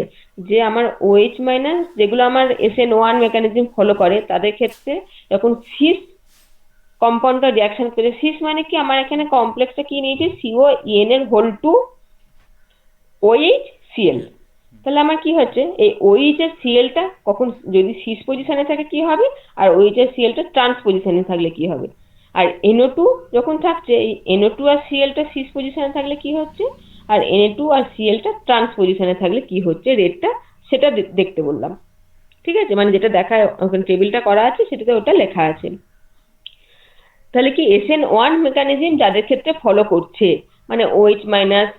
যে আমার OH মাইনাস যেগুলো আমার SN1 মেকানিজম ফলো করে তাদের ক্ষেত্রে যখন সিস কম্পাউন্ডটা রিঅ্যাকশন করে, সিস মানে কি, আমার এখানে কমপ্লেক্সটা কি নিয়েছে, CON এর হোল টু OHCl। তাহলে আমার কি হচ্ছে, এই OH এর Clটা কখন যদি সিস পজিশনে থাকে কি হবে, আর OH এর Clটা ট্রান্স পজিশনে থাকলে কি হবে, আর NO2 যখন থাকছে, এই NO2 আর Clটা সিস পজিশনে থাকলে কি হচ্ছে, আর Na2 আর Clটা ট্রান্স পজিশনে থাকলে কি হচ্ছে রেটটা, সেটা দেখতে বললাম। ঠিক আছে, মানে যেটা দেখা ওখানে টেবিলটা করা আছে সেটাতে ওটা লেখা আছে। তাহলে কি SN1 মেকানিজম যাদের ক্ষেত্রে ফলো করছে, মানে OH মাইনাস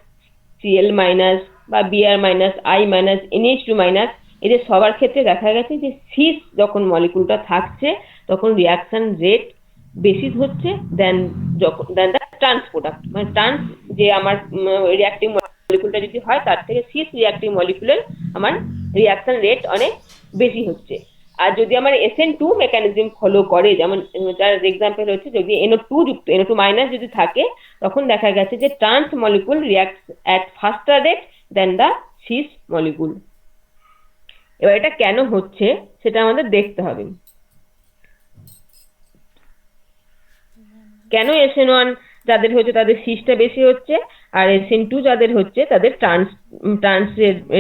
Cl মাইনাস বা Br minus I minus NH2 minus, এদের সবার ক্ষেত্রে দেখা গেছে যে সিস যখন মলিকুলটা থাকছে তখন রিঅ্যাকশন রেট বেশি হচ্ছে দেন দ্য ট্রান্স প্রোডাক্ট, মানে ট্রান্স যে আমার রিঅ্যাক্টিভ মলিকুলটা যদি হয় তার থেকে সিস রিঅ্যাক্টিভ মলিকুলের আমার রিঅ্যাকশন রেট অনেক বেশি হচ্ছে। আর যদি আমার SN2 মেকানিজম ফলো করে, যেমন যার এক্সাম্পল হচ্ছে যদি NO2 যুক্ত, NO2 মাইনাস যদি থাকে তখন দেখা গেছে যে trans molecule reacts at faster rate then the cis molecule. এবার এটা কেন হচ্ছে সেটা আমাদের দেখতে হবে। কেন SN1 যাদের হচ্ছে তাদের সিসটা বেশি হচ্ছে, আর SN2 যাদের হচ্ছে তাদের ট্রান্স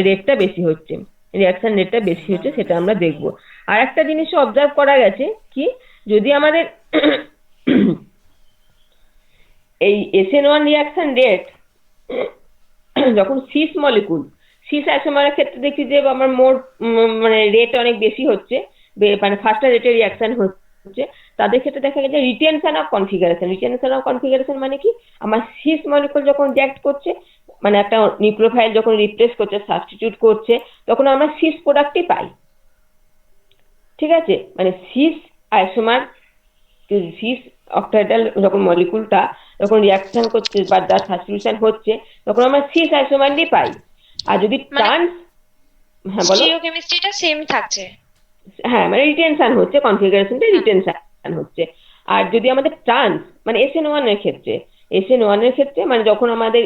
রেটটা বেশি হচ্ছে, রিঅ্যাকশন রেটটা বেশি হচ্ছে, সেটা আমরা দেখব। আর একটা জিনিস অবজার্ভ করা গেছে কি, যদি আমাদের এই SN1 রিঅ্যাকশন রেট যখন সিস মলিকুল, সিস আইসোমারের ক্ষেত্রে দেখি যে আমার মোর মানে রেট অনেক বেশি হচ্ছে, মানে ফাস্টার রেটে রিঅ্যাকশন হচ্ছে, তাদের ক্ষেত্রে দেখা গেছে retention of configuration. Retention of configuration মানে কি, আমার সিস মলিকুল যখন রিঅ্যাক্ট করছে মানে একটা নিউক্লিওফাইল যখন রিপ্লেস করছে, সাবস্টিটিউট করছে, তখন আমরা সিস প্রোডাক্টই পাই। ঠিক আছে, মানে সিস আইসোমার, সিস অক্টাইডাল যখন মলিকুলটা যখন রিয়াকশন করছে বা যার সাবস্টিটিউশন হচ্ছে, তখন আমরা সিস আইসোমারই পাই। আর যদি ট্রান্স, হ্যাঁ বলো। স্টিরিওকেমিস্ট্রিটা সেম থাকছে। হ্যাঁ, মানে রিটেনশন হচ্ছে, কনফিগারেশনটা রিটেনশন হচ্ছে। আর যদি আমাদের ট্রান্স মানে SN1 এর ক্ষেত্রে, SN1 এর ক্ষেত্রে মানে যখন আমাদের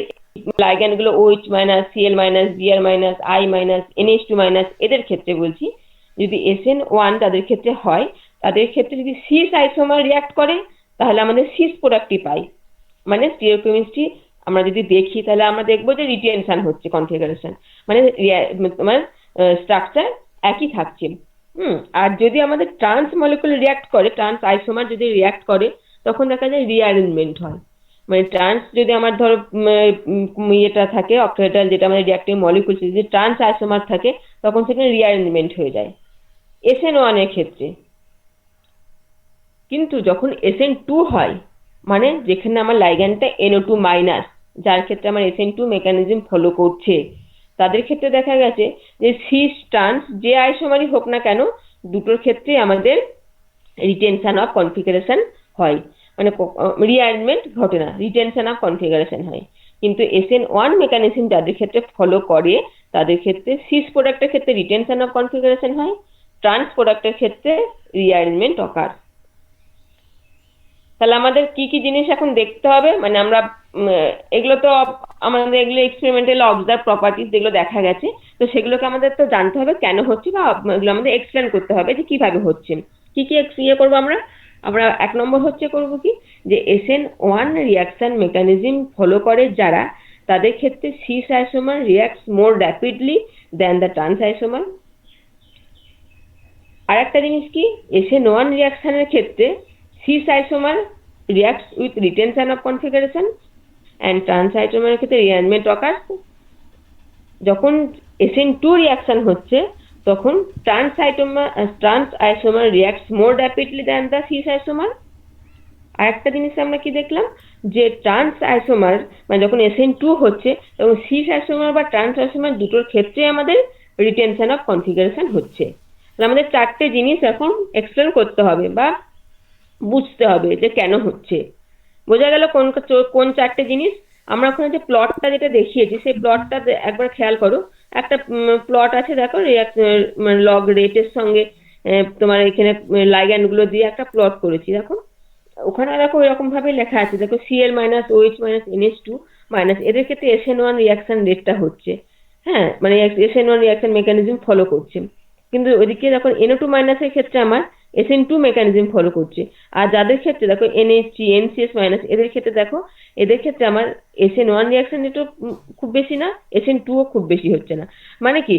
লাইগ্যান্ড গুলো OH minus, Cl minus, Br minus, I minus, NH2 minus এদের ক্ষেত্রে বলছি, যদি SN1 তাদের ক্ষেত্রে হয়, তাদের ক্ষেত্রে যদি সিস আইসোমার রিয়াক্ট করে, তাহলে আমাদের সিস প্রোডাক্টই পাই। মানে স্টিরিওকেমিস্ট্রি আমরা যদি দেখি, তাহলে আমরা দেখবো যে রিটেনশন হচ্ছে কনফিগারেশন, মানে তোমার স্ট্রাকচার একই থাকছে। আর যদি আমাদের ট্রান্স মলিকুল রিয়াক্ট করে, ট্রান্স আইসোমার যদি রিয়াক্ট করে, তখন দেখা যায় রিঅ্যারেঞ্জমেন্ট হয়। মানে ট্রান্স যদি আমার ধরো ইয়েটা থাকে অক্টাইডাল, যেটা আমাদের রিয়াক্টিভ মলিকুল, যদি ট্রান্স আইসোমার থাকে, তখন সেখানে রিঅ্যারেঞ্জমেন্ট হয়ে যায় SN1 এর ক্ষেত্রে। কিন্তু যখন SN2 হয়, মানে যেখানে আমার লাইগ্যান্ডটা NO2 মাইনাস, যার ক্ষেত্রে আমার SN2 মেকানিজম ফলো করছে, তাদের ক্ষেত্রে দেখা গেছে যে সিস ট্রান্স যে আইসোমারই হোক না কেন, দুটোর ক্ষেত্রে আমাদের রিটেনশন অফ কনফিগারেশন হয়, মানে রিঅ্যারেঞ্জমেন্ট ঘটে না, রিটেনশন অফ কনফিগারেশন হয়। কিন্তু SN1 মেকানিজম যাদের ক্ষেত্রে ফলো করে, তাদের ক্ষেত্রে সিস প্রোডাক্টের ক্ষেত্রে রিটেনশন অফ কনফিগারেশন হয়, ট্রান্স প্রোডাক্টের ক্ষেত্রে রিঅ্যারেঞ্জমেন্ট অকার। তাহলে আমাদের কি কি জিনিস এখন দেখতে হবে, মানে আমরা এগুলো তো আমাদের এগুলো এক্সপেরিমেন্টাল অবজার্ভ প্রপার্টিজ যেগুলো দেখা গেছে, তো সেগুলোকে আমাদের তো জানতে হবে কেন হচ্ছে, বা এগুলো আমাদের এক্সপ্লেন করতে হবে যে কিভাবে হচ্ছে। কি কি ইয়ে করবো আমরা? আমরা 1 নম্বর হচ্ছে করবো কি, যে SN1 রিয়াকশন মেকানিজম ফলো করে যারা, তাদের ক্ষেত্রে cis isomer reacts more rapidly than the trans isomer. আর একটা জিনিস কি, SN1 রিয়াকশনের ক্ষেত্রে cis isomer reacts with retention of configuration and trans isomer এর ক্ষেত্রে rearrangement occurs। যখন SN2 রিয়াকশন হচ্ছে, তখন trans isomer reacts more rapidly than the cis isomer। আর একটা জিনিস আমরা কি দেখলাম, যে ট্রান্স আইসোমার মানে যখন SN2 হচ্ছে, তখন সিস আইসোমার বা ট্রান্স আইসোমার দুটোর ক্ষেত্রে আমাদের রিটেনশন অফ কনফিগারেশন হচ্ছে। আমাদের 4টে জিনিস এখন এক্সপ্লেন করতে হবে বা বুঝতে হবে যে কেন হচ্ছে। বোঝা গেল কোন কোন 4টে জিনিস? আমরা ওখানে যে প্লটটা যেটা দেখিয়েছি, সেই প্লটটা একবার খেয়াল করো। একটা প্লট আছে, দেখো লগ রেটের সঙ্গে তোমার এখানে লাইগ্যান্ড গুলো দিয়ে একটা প্লট করেছি, দেখো ওখানে দেখো এরকম ভাবে লেখা আছে, দেখো Cl minus, OH minus, NH2 minus, এদের ক্ষেত্রে SN1 রিয়াকশন রেটটা হচ্ছে, হ্যাঁ মানে SN1 রিয়াকশন মেকানিজম ফলো করছে। কিন্তু ওইদিকে যখন NO2 মাইনাসের ক্ষেত্রে আমার SN2 মেকানিজম ফলো করছে। আর যাদের ক্ষেত্রে দেখো NH3, NCS মাইনাস, এদের ক্ষেত্রে দেখো, এদের ক্ষেত্রে আমার SN1 রিয়াকশন রেটও খুব বেশি না, SN2 ও খুব বেশি হচ্ছে না। মানে কি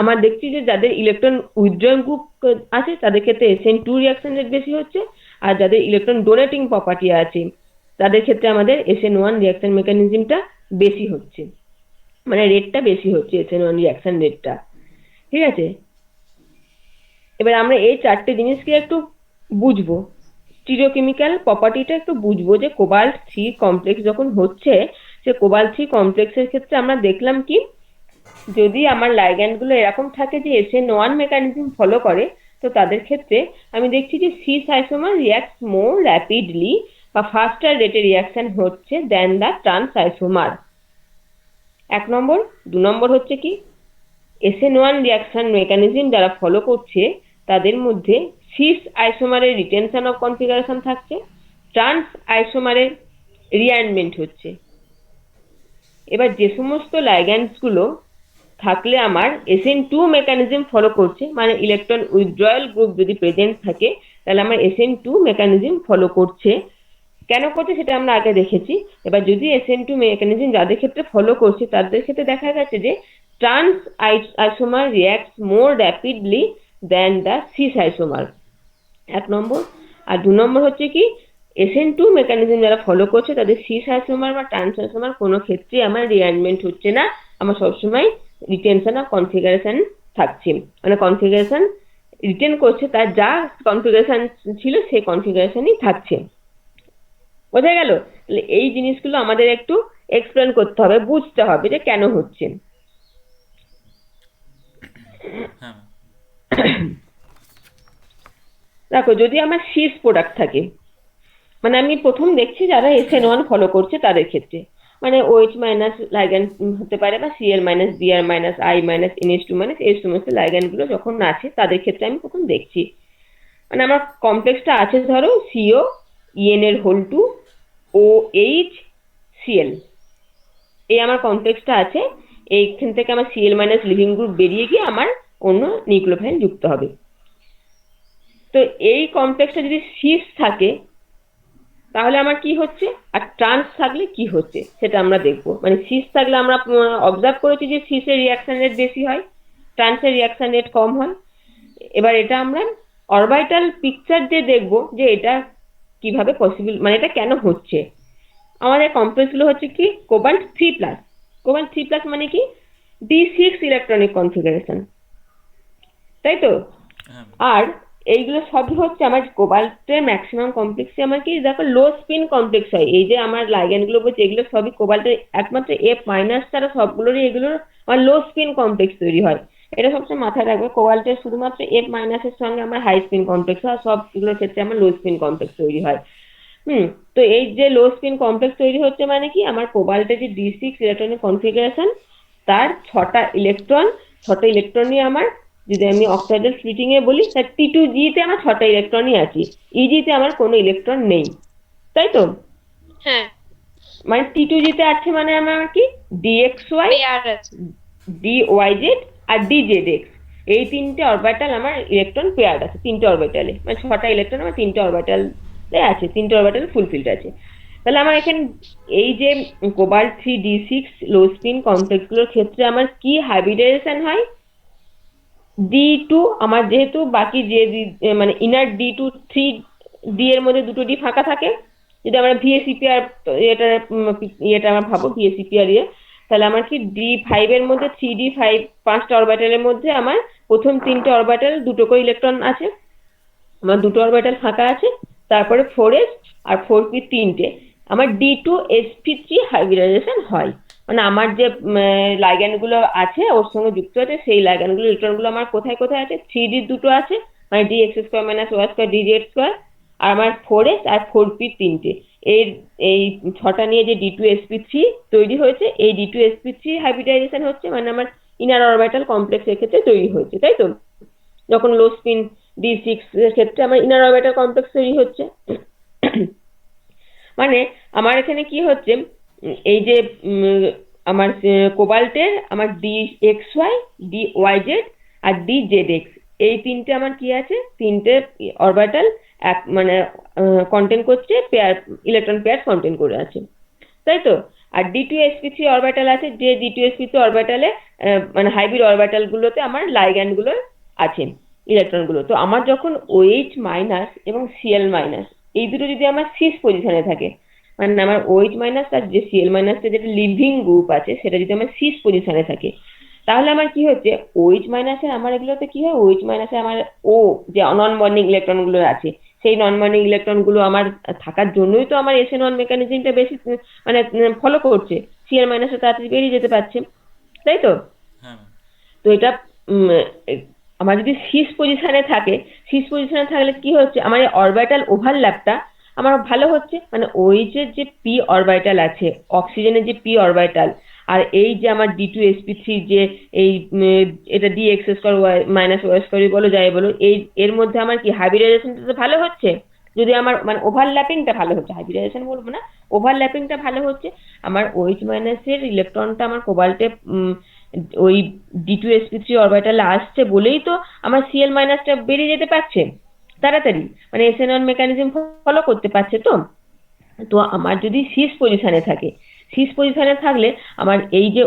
আমার দেখছি যে যাদের ইলেকট্রন উইথড্রয়িং গ্রুপ আছে, তাদের ক্ষেত্রে SN2 রিয়াকশন রেট বেশি হচ্ছে, আর যাদের ইলেকট্রন ডোনেটিং প্রপার্টি আছে, তাদের ক্ষেত্রে আমাদের SN1 রিয়াকশন মেকানিজমটা বেশি হচ্ছে, মানে রেটটা বেশি হচ্ছে, SN1 রিয়াকশন রেটটা। ঠিক আছে, এবার আমরা এই 4টে জিনিসকে একটু বুঝবো, স্টিরিওকেমিক্যাল প্রপার্টিটা একটু বুঝবো, যে কোবাল্ট 3 কমপ্লেক্স যখন হচ্ছে, সে কোবাল্ট 3 কমপ্লেক্সের ক্ষেত্রে আমরা দেখলাম কি, যদি আমার লাইগ্যান্ড গুলো এরকম থাকে যে SN1 মেকানিজম ফলো করে, তো তাদের ক্ষেত্রে আমি দেখছি যে cis isomer reacts more rapidly বা ফাস্টার রেটে রিয়াকশন হচ্ছে দেন দ্য ট্রান্স আইসোমার। 1 নম্বর। 2 নম্বর হচ্ছে কি, SN1 রিয়াকশন মেকানিজম যারা ফলো করছে, তাদের মধ্যে সিস আইসোমারের রিটেনশন অফ কনফিগারেশন থাকছে, ট্রান্স আইসোমারের রিঅ্যারেঞ্জমেন্ট হচ্ছে। এবার যে সমস্ত লাইগ্যান্ডস গুলো থাকলে আমার SN2 মেকানিজম ফলো করছে, মানে ইলেকট্রন উইথড্রয়াল গ্রুপ যদি প্রেজেন্ট থাকে, তাহলে আমার SN2 মেকানিজম ফলো করছে। কেন করছে সেটা আমরা আগে দেখেছি। এবার যদি SN2 মেকানিজম যাদের ক্ষেত্রে ফলো করছে, তাদের ক্ষেত্রে দেখা গেছে যে trans isomer reacts more rapidly than the cis isomer. 1 নম্বর। আর 2 নম্বর হচ্ছে কি, SN2 মেকানিজম যারা ফলো করছে, তাদের সিস আইসোমার বা ট্রান্স আইসোমার কোনো ক্ষেত্রে আমার রিঅ্যারেঞ্জমেন্ট হচ্ছে না, আমার সবসময় রিটেনশন অফ কনফিগারেশন থাকছে, মানে কনফিগারেশন রিটেন করছে, তার যা কনফিগারেশন ছিল সেই কনফিগারেশনই থাকছে। বোঝা গেল? তাহলে এই জিনিসগুলো আমাদের একটু এক্সপ্লেন করতে হবে, বুঝতে হবে যে কেন হচ্ছে। হ্যাঁ ম্যাম। দেখো, যদি আমার সিস প্রোডাক্ট থাকে, মানে আমি প্রথম দেখছি যারা SN1 ফলো করছে তাদের ক্ষেত্রে, মানে OH মাইনাস লাইগ্যান্ড হতে পারে, বা Cl minus, Br minus, I minus, NH2 minus, এই সমস্ত লাইগ্যান্ড গুলো যখন আছে তাদের ক্ষেত্রে আমি প্রথম দেখছি। মানে আমার কমপ্লেক্সটা আছে ধরো CO, En এর হোল 2, OH, Cl, এই আমার কমপ্লেক্সটা আছে। এইখান থেকে আমার Cl মাইনাস লিভিং গ্রুপ বেরিয়ে গিয়ে আমার অন্য নিউক্লিওফাইল যুক্ত হবে। তো এই কমপ্লেক্সটা যদি সিস থাকে তাহলে আমার কি হচ্ছে, আর ট্রান্স থাকলে কি হচ্ছে সেটা আমরা দেখবো। মানে সিস থাকলে আমরা অবজার্ভ করেছি যে সিসের রিয়াকশন রেট বেশি হয়, ট্রান্সের রিয়াকশন রেট কম হয়। এবার এটা আমরা অরবিটাল পিকচার দিয়ে দেখবো যে এটা কিভাবে পসিবল, মানে এটা কেন হচ্ছে। আমাদের কমপ্লেক্স গুলো হচ্ছে কি কোবাল্ট 3+। কোবাল্ট 3+ মানে কি D6 ইলেকট্রনিক কনফিগারেশন, তাই তো? হ্যাঁ ম্যাম। আর এইগুলো সবই হচ্ছে আমার কোবাল্টের ম্যাক্সিমাম কমপ্লেক্সে আমার কি দেখো লো স্পিন কমপ্লেক্স হয়। এই যে আমার লাইগ্যান্ড গুলো বলছে এগুলো সবই কোবাল্টের একমাত্র F- ছাড়া সবগুলোরই এগুলোর আমার লো স্পিন কমপ্লেক্স তৈরি হয়। এটা সবসময় মাথায় রাখবে, কোবাল্টের শুধুমাত্র F- এর সঙ্গে আমার হাই স্পিন কমপ্লেক্স হয়, সবগুলোর ক্ষেত্রে আমার লো স্পিন কমপ্লেক্স তৈরি হয়। তো এই যে লো স্পিন কমপ্লেক্স তৈরি হচ্ছে মানে কি আমার কোবাল্টের যে D6 ইলেকট্রনিক কনফিগারেশন তার 6টা ইলেকট্রন, 6টা ইলেকট্রনই আমার, যদি আমি অক্টাইডাল স্প্লিটিং এ বলি, তার T2G তে আমার 6টা ইলেকট্রনই আছে, EG তে আমার কোনো ইলেকট্রন নেই, তাই তো? হ্যাঁ, মানে T2G তে আছে মানে আমার কি DXY, পেয়ার আছে। DYZ আর DZX, এই তিনটে অরবিটাল আমার ইলেকট্রন পেয়ার আছে, তিনটে অরবিটালে, মানে 6টা ইলেকট্রন আমার তিনটে অরবিটাল আছে, তিনটে অরবিটাল ফুলফিলড আছে। তাহলে আমার এখানে এই যে কোবাল্ট 3D6 লো স্পিন কমপ্লেক্স গুলোর ক্ষেত্রে আমার কি হাইব্রিডাইজেশন হয়, D2 আমার যেহেতু বাকি যে মানে ইনার D2 3D এর মধ্যে দুটো D ফাঁকা থাকে, যদি আমরা VSEPR এটা আমরা ভাবো VSEPR তাহলে আমার কি D5 এর মধ্যে 3D5 5টা অরবিটালের মধ্যে আমার প্রথম তিনটে অরবিটাল দুটো করে ইলেকট্রন আছে, আমার দুটো অরবিটাল ফাঁকা আছে, তারপরে 4s আর 4p তিনটে, আমার D2sp3 হাইব্রিডাইজেশন হয়। মানে আমার যে লাইগ্যান্ড গুলো আছে ওর সঙ্গে যুক্ত আছে সেই লাইগ্যান্ড গুলো ইলেকট্রন গুলো আমার কোথায় কোথায় আছে, 3D দুটো আছে, মানে DX² মাইনাস Y² DZ², আর আমার 4s আর 4p তিনটে। এই 6টা নিয়ে যে D2sp3 তৈরি হয়েছে, এই D2sp3 হাইব্রিডাইজেশন হচ্ছে মানে আমার ইনার অরবিটাল কমপ্লেক্স এর ক্ষেত্রে তৈরি হয়েছে, তাই তো? যখন লো স্পিন D6 এর ক্ষেত্রে আমার ইনার অরবিটাল কমপ্লেক্স তৈরি হচ্ছে। মানে আমার এখানে কি হচ্ছে, এই যে আমার কোবাল্টের আমার DXY, DYZ আর DZX, এই তিনটে আমার কি আছে, তিনটে অরবিটাল মানে কন্টেন করছে পেয়ার, ইলেকট্রন পেয়ার কন্টেন করে আছে, তাই তো? আর D2sp3 অরবিটাল আছে, যে D2sp3 অরবিটালে মানে হাইব্রিড অরবিটাল গুলোতে আমার লাইগ্যান্ড গুলো আছে ইলেকট্রন গুলো। তো আমার যখন OH মাইনাস এবং Cl মাইনাস এই দুটো যদি আমার সিস পজিশনে থাকে, মানে আমার OH মাইনাস আর যে Cl মাইনাসটা যেটা লিভিং গ্রুপ আছে সেটা যদি আমার সিস পজিশনে থাকে, তাহলে আমার কি হচ্ছে OH মাইনাসে আমার এগুলোতে কি হয়, OH মাইনাসে আমার ও যে নন বন্ডিং ইলেকট্রন গুলো আছে সেই নন বন্ডিং ইলেকট্রন গুলো আমার থাকার জন্যই তো আমার SN1 মেকানিজমটা বেশি মানে ফলো করছে, Cl মাইনাসে তাড়াতাড়ি বেরিয়ে যেতে পারছে, তাই তো? হ্যাঁ ম্যাম। তো এটা আমার যদি সিস পজিশনে থাকে, সিস পজিশনে থাকলে কি হচ্ছে আমার এই অরবিটাল ওভারল্যাপটা আমার ভালো হচ্ছে, মানে OH এর যে p অরবিটাল আছে, অক্সিজেনের যে p অরবিটাল, আর এই যে আমার D2sp3 যে এই এটা DX² মাইনাস Y² বলো যাই বলো, এই এর মধ্যে আমার কি হাইব্রিডাইজেশনটা তো ভালো হচ্ছে, যদি আমার মানে ওভারল্যাপিংটা ভালো হচ্ছে, হাইব্রিডাইজেশন বলবো না, ওভারল্যাপিংটা ভালো হচ্ছে, আমার OH মাইনাসের ইলেকট্রনটা আমার কোবাল্টে ওই D2sp3 অরবিটালে আসছে বলেই তো আমার Cl মাইনাসটা বেরিয়ে যেতে পারছে তাড়াতাড়ি, মানে SN1 মেকানিজম ফলো করতে পারছে। তো তো আমার যদি সিস পজিশনে থাকে, সিস পজিশনে থাকলে আমার এই যে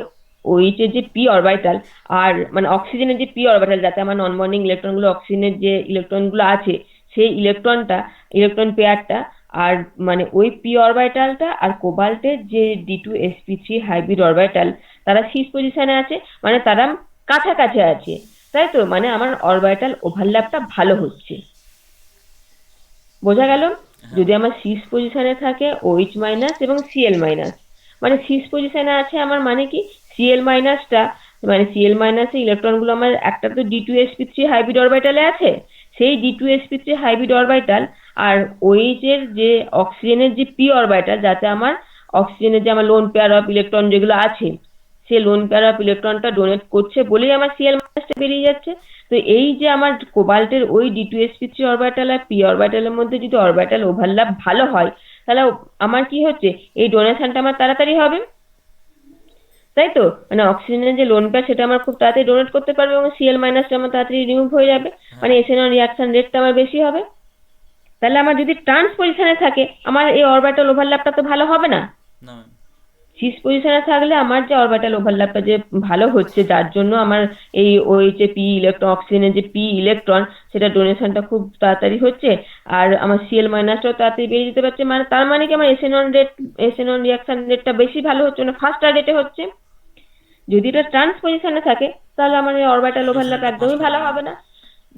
OH এর যে p অরবিটাল আর মানে অক্সিজেনের যে p অরবিটাল, যাতে আমার নন বন্ডিং ইলেকট্রন গুলো অক্সিজেনের যে ইলেকট্রন গুলো আছে সেই ইলেকট্রনটা, ইলেকট্রন পেয়ারটা, আর মানে ওই p অরবিটালটা আর কোবাল্টের যে D2sp3 হাইব্রিড অরবিটাল তারা সিস পজিশনে আছে, মানে তারা কাছাকাছি আছে, তাই তো? মানে আমার অরবিটাল ওভারল্যাপটা ভালো হচ্ছে, বোঝা গেল? যদি আমার সিস পজিশনে থাকে OH মাইনাস এবং Cl মাইনাস, মানে সিস পজিশনে আছে আমার মানে কি Cl মাইনাসটা, মানে Cl মাইনাসে ইলেকট্রনগুলো আমার একটা তো D2sp3 হাইব্রিড অরবিটালে আছে, সেই D2sp3 হাইব্রিড অরবিটাল আর OH এর যে অক্সিজেনের যে p অরবিটাল, যাতে আমার অক্সিজেনের যে আমার লোন পেয়ার অফ ইলেকট্রন যেগুলো আছে, সে লোন পেয়ার অফ ইলেকট্রনটা ডোনেট করছে বলেই আমার Cl মাইনাসটা বেরিয়ে যাচ্ছে। তো এই যে আমার কোবাল্টের ওই D2sp3 অরবিটাল আর p অরবিটালের মধ্যে যদি অরবিটাল ওভারল্যাপ ভালো হয়, তাহলে আমার কি হচ্ছে, এই ডোনেশনটা আমার তাড়াতাড়ি হবে, তাই তো? মানে অক্সিজেনের যে লোন পেয়ার সেটা আমার খুব তাড়াতাড়ি ডোনেট করতে পারবে এবং Cl মাইনাসটা আমার তাড়াতাড়ি রিমুভ হয়ে যাবে, মানে হ্যাঁ SN1 রিঅ্যাকশন রেটটা আমার বেশি হবে। তাহলে আমার যদি ট্রান্স পজিশনে থাকে, আমার এই অরবিটাল ওভারল্যাপটা তো ভালো হবে না। না ম্যাম। সিস পজিশনে থাকলে আমার যে অরবিটাল ওভারল্যাপটা যে ভালো হচ্ছে, যার জন্য আমার এই ওই যে পি ইলেকট্রন, অক্সিজেনের যে পি ইলেকট্রন, সেটা ডোনেশনটা খুব তাড়াতাড়ি হচ্ছে, আর আমার Cl মাইনাসটাও তাড়াতাড়ি বেরিয়ে যেতে পারছে, মানে তার মানে কি আমার SN1 রিঅ্যাকশন রেটটা বেশি ভালো হচ্ছে, না ফাস্টার রেটে হচ্ছে। যদি এটা ট্রান্স পজিশনে থাকে, তাহলে আমার এই অরবিটাল ওভারল্যাপ রেজাল্টটা একদমই ফাস্ট ভালো হবে। হবে না।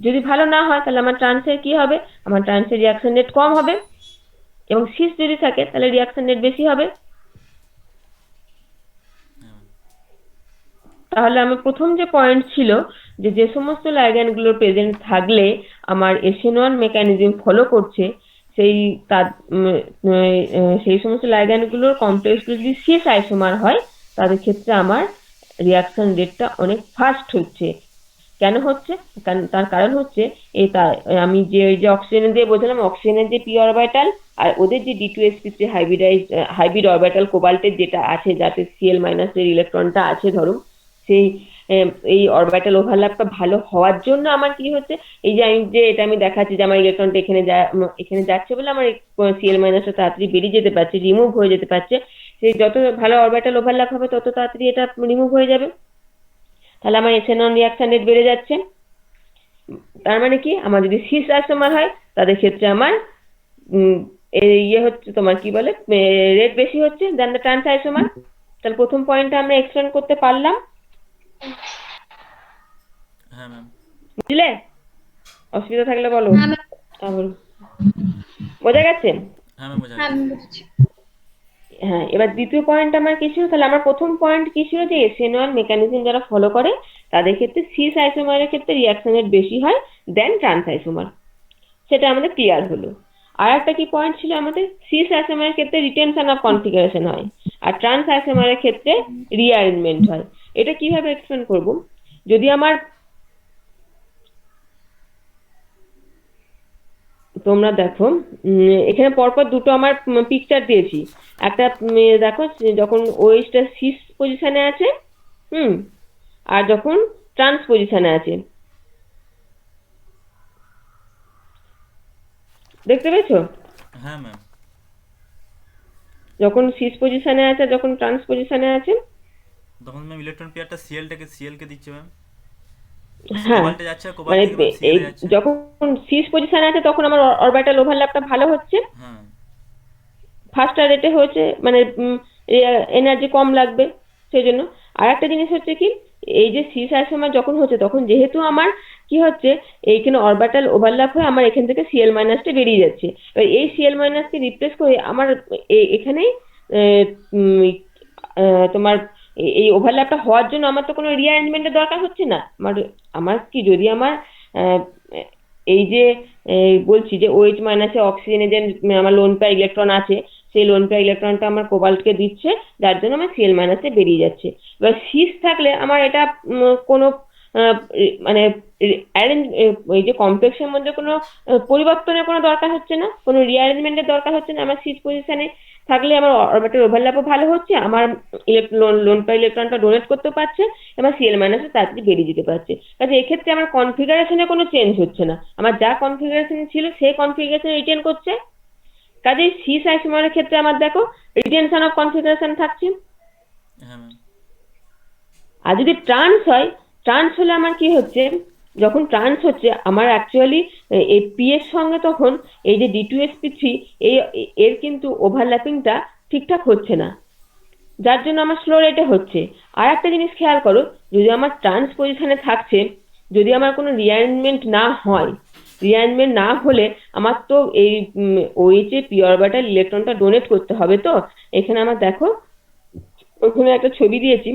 যদি ভালো না হয়, তাহলে আমার ট্রান্সের কি হবে, আমার ট্রান্সের রিঅ্যাকশন রেট কম হবে, এবং সিস যদি থাকে তাহলে রিঅ্যাকশন রেট বেশি হবে। হ্যাঁ তাহলে আমার প্রথম যে পয়েন্ট ছিল, যে যে সমস্ত লাইগ্যান্ডগুলো প্রেজেন্ট থাকলে আমার SN1 মেকানিজম ফলো করছে, সেই তার সেই সমস্ত লাইগ্যান্ডগুলোর কমপ্লেক্সগুলো যদি সিএস আইসোমার হয়, তাদের ক্ষেত্রে আমার রিঅ্যাকশন রেটটা অনেক ফাস্ট হচ্ছে। কেন হচ্ছে? তার কারণ হচ্ছে আমি যে অক্সিজেন দিয়ে বোঝালাম, অক্সিজেনের যে p অরবিটাল আর ওদের যে D2sp3 হাইব্রিড অরবিটাল কোবাল্টের যেটা আছে, যাতে Cl মাইনাসের ইলেকট্রনটা আছে ধরো, সেই এই অরবিটাল ওভারল্যাপটা ভালো হওয়ার জন্য আমার কি হচ্ছে, এই যে এটা আমি দেখাচ্ছি যে আমার ইলেকট্রনটা এখানে যাচ্ছে বলে আমার Cl মাইনাসটা তাড়াতাড়ি বেরিয়ে যেতে পারছে, রিমুভ হয়ে যেতে পারছে। সেই যত ভালো অরবিটাল ওভারল্যাপ হবে, তত তাড়াতাড়ি এটা রিমুভ হয়ে যাবে। তাহলে আমার SN1 রিঅ্যাকশন রেট বেড়ে যাচ্ছে। তার মানে কি, আমার যদি সিস আইসোমার হয়, তাদের ক্ষেত্রে আমার ইয়ে হচ্ছে, তোমার কি বলে, রেট বেশি হচ্ছে দেন দ্য ট্রান্স আইসোমার। তাহলে প্রথম পয়েন্টটা আমরা এক্সপ্লেন করতে পারলাম, হ্যাঁ ম্যাম। বুঝলে? অসুবিধা থাকলে বলো। হ্যাঁ ম্যাম। আবার বোঝা গেছে? হ্যাঁ ম্যাম বোঝা হ্যাঁ গেছে। আমি বুঝেছি। হ্যাঁ, এবার দ্বিতীয় পয়েন্ট আমার কি ছিল? তাহলে আমার প্রথম পয়েন্ট কি ছিল, যে SN1 মেকানিজম যারা ফলো করে, তাদের ক্ষেত্রে সিস আইসোমারের ক্ষেত্রে রিঅ্যাকশন রেট বেশি হয় দেন ট্রান্স আইসোমার। সেটা আমাদের ক্লিয়ার হলো। আর একটা কি পয়েন্ট ছিল আমাদের, সিস আইসোমারের ক্ষেত্রে রিটেনশন অফ কনফিগারেশন হয়, আর ট্রান্স আইসোমারের ক্ষেত্রে রিঅ্যারেঞ্জমেন্ট হয়। এটা কিভাবে এক্সপ্লেন করব? যদি আমার, তোমরা দেখো, এখানে পরপর দুটো আমার পিকচার দিয়েছি। একটা দেখো, যখন ওএইচটা সিস পজিশনে আছে, হুম, আর যখন ট্রান্স পজিশনে আছে, দেখতে পেয়েছো? হ্যাঁ ম্যাম। যখন সিস পজিশনে আছে, যখন ট্রান্স পজিশনে আছে। তখন ম্যাম ইলেকট্রন পেয়ারটা সিএল কে দিচ্ছে ম্যাম, হ্যাঁ, কোবাল্টে যাচ্ছে আর কোবাল্ট মানে থেকে ম্যাম সিএল এই এ যাচ্ছে। যখন সিস পজিশনে আছে, তখন আমার অরবিটাল ওভারল্যাপটা ভালো হচ্ছে, হ্যাঁ ফাস্টার রেটে হয়েছে, মানে এনার্জি কম লাগবে সেই জন্য। আর একটা জিনিস হচ্ছে কি, এই যে সিস আইসোমার যখন হচ্ছে, তখন যেহেতু আমার কি হচ্ছে, এইখানে অরবিটাল ওভারল্যাপ হয়ে আমার এখান থেকে Cl মাইনাসটা বেরিয়ে যাচ্ছে। এবার এই Cl মাইনাসকে রিপ্লেস করে আমার এখানেই তোমার এই ওভারল্যাপটা হওয়ার জন্য আমার তো কোনো রিঅ্যারেঞ্জমেন্টের দরকার হচ্ছে না। আমার আমার কি, যদি আমার আহ, এই যে বলছি যে OH মাইনাসে অক্সিজেনের যে আমার লোন পেয়ার ইলেকট্রন আছে, সেই লোন পেয়ার ইলেকট্রনটা আমার কোবাল্টকে দিচ্ছে, যার জন্য আমার Cl মাইনাসে বেরিয়ে যাচ্ছে। এবার সিস থাকলে আমার এটা কোনো মানে ওই যে কমপ্লেক্সের মধ্যে কোনো পরিবর্তনের কোনো দরকার হচ্ছে না, কোনো রিঅ্যারেঞ্জমেন্টের দরকার হচ্ছে না। আমার সিস পজিশনে থাকলে আমার অরবিটাল ওভারল্যাপও ভালো হচ্ছে, আমার লোন পেয়ার ইলেকট্রনটা ডোনেট করতে পারছে, এবার Cl মাইনাসে তাড়াতাড়ি বেরিয়ে যেতে পারছে। কাজে এক্ষেত্রে আমার কনফিগারেশনে কোনো চেঞ্জ হচ্ছে না, আমার যা কনফিগারেশন ছিল সেই কনফিগারেশন রিটেন করছে। কাজেই সিস আইসোমারের ক্ষেত্রে আমার দেখো রিটেনশন অফ কনফিগারেশন থাকছে। হ্যাঁ ম্যাম। আর যদি ট্রান্স হয়, ট্রান্স হলে আমার কি হচ্ছে, যখন ট্রান্স হচ্ছে আমার অ্যাকচুয়ালি এই পি এর সঙ্গে তখন এই যে D2sp3 এর কিন্তু ওভারল্যাপিংটা ঠিকঠাক হচ্ছে না, যার জন্য আমার স্লো রেটে হচ্ছে। আর একটা জিনিস খেয়াল করো, যদি আমার ট্রান্স পজিশনে থাকছে, যদি আমার কোনো রিঅ্যারেঞ্জমেন্ট না হয়, রিঅ্যারেঞ্জমেন্ট না হলে আমার তো এই OH এ পি অরবিটাল ইলেকট্রনটা ডোনেট করতে হবে। তো এখানে আমার দেখো ওখানে একটা ছবি দিয়েছি,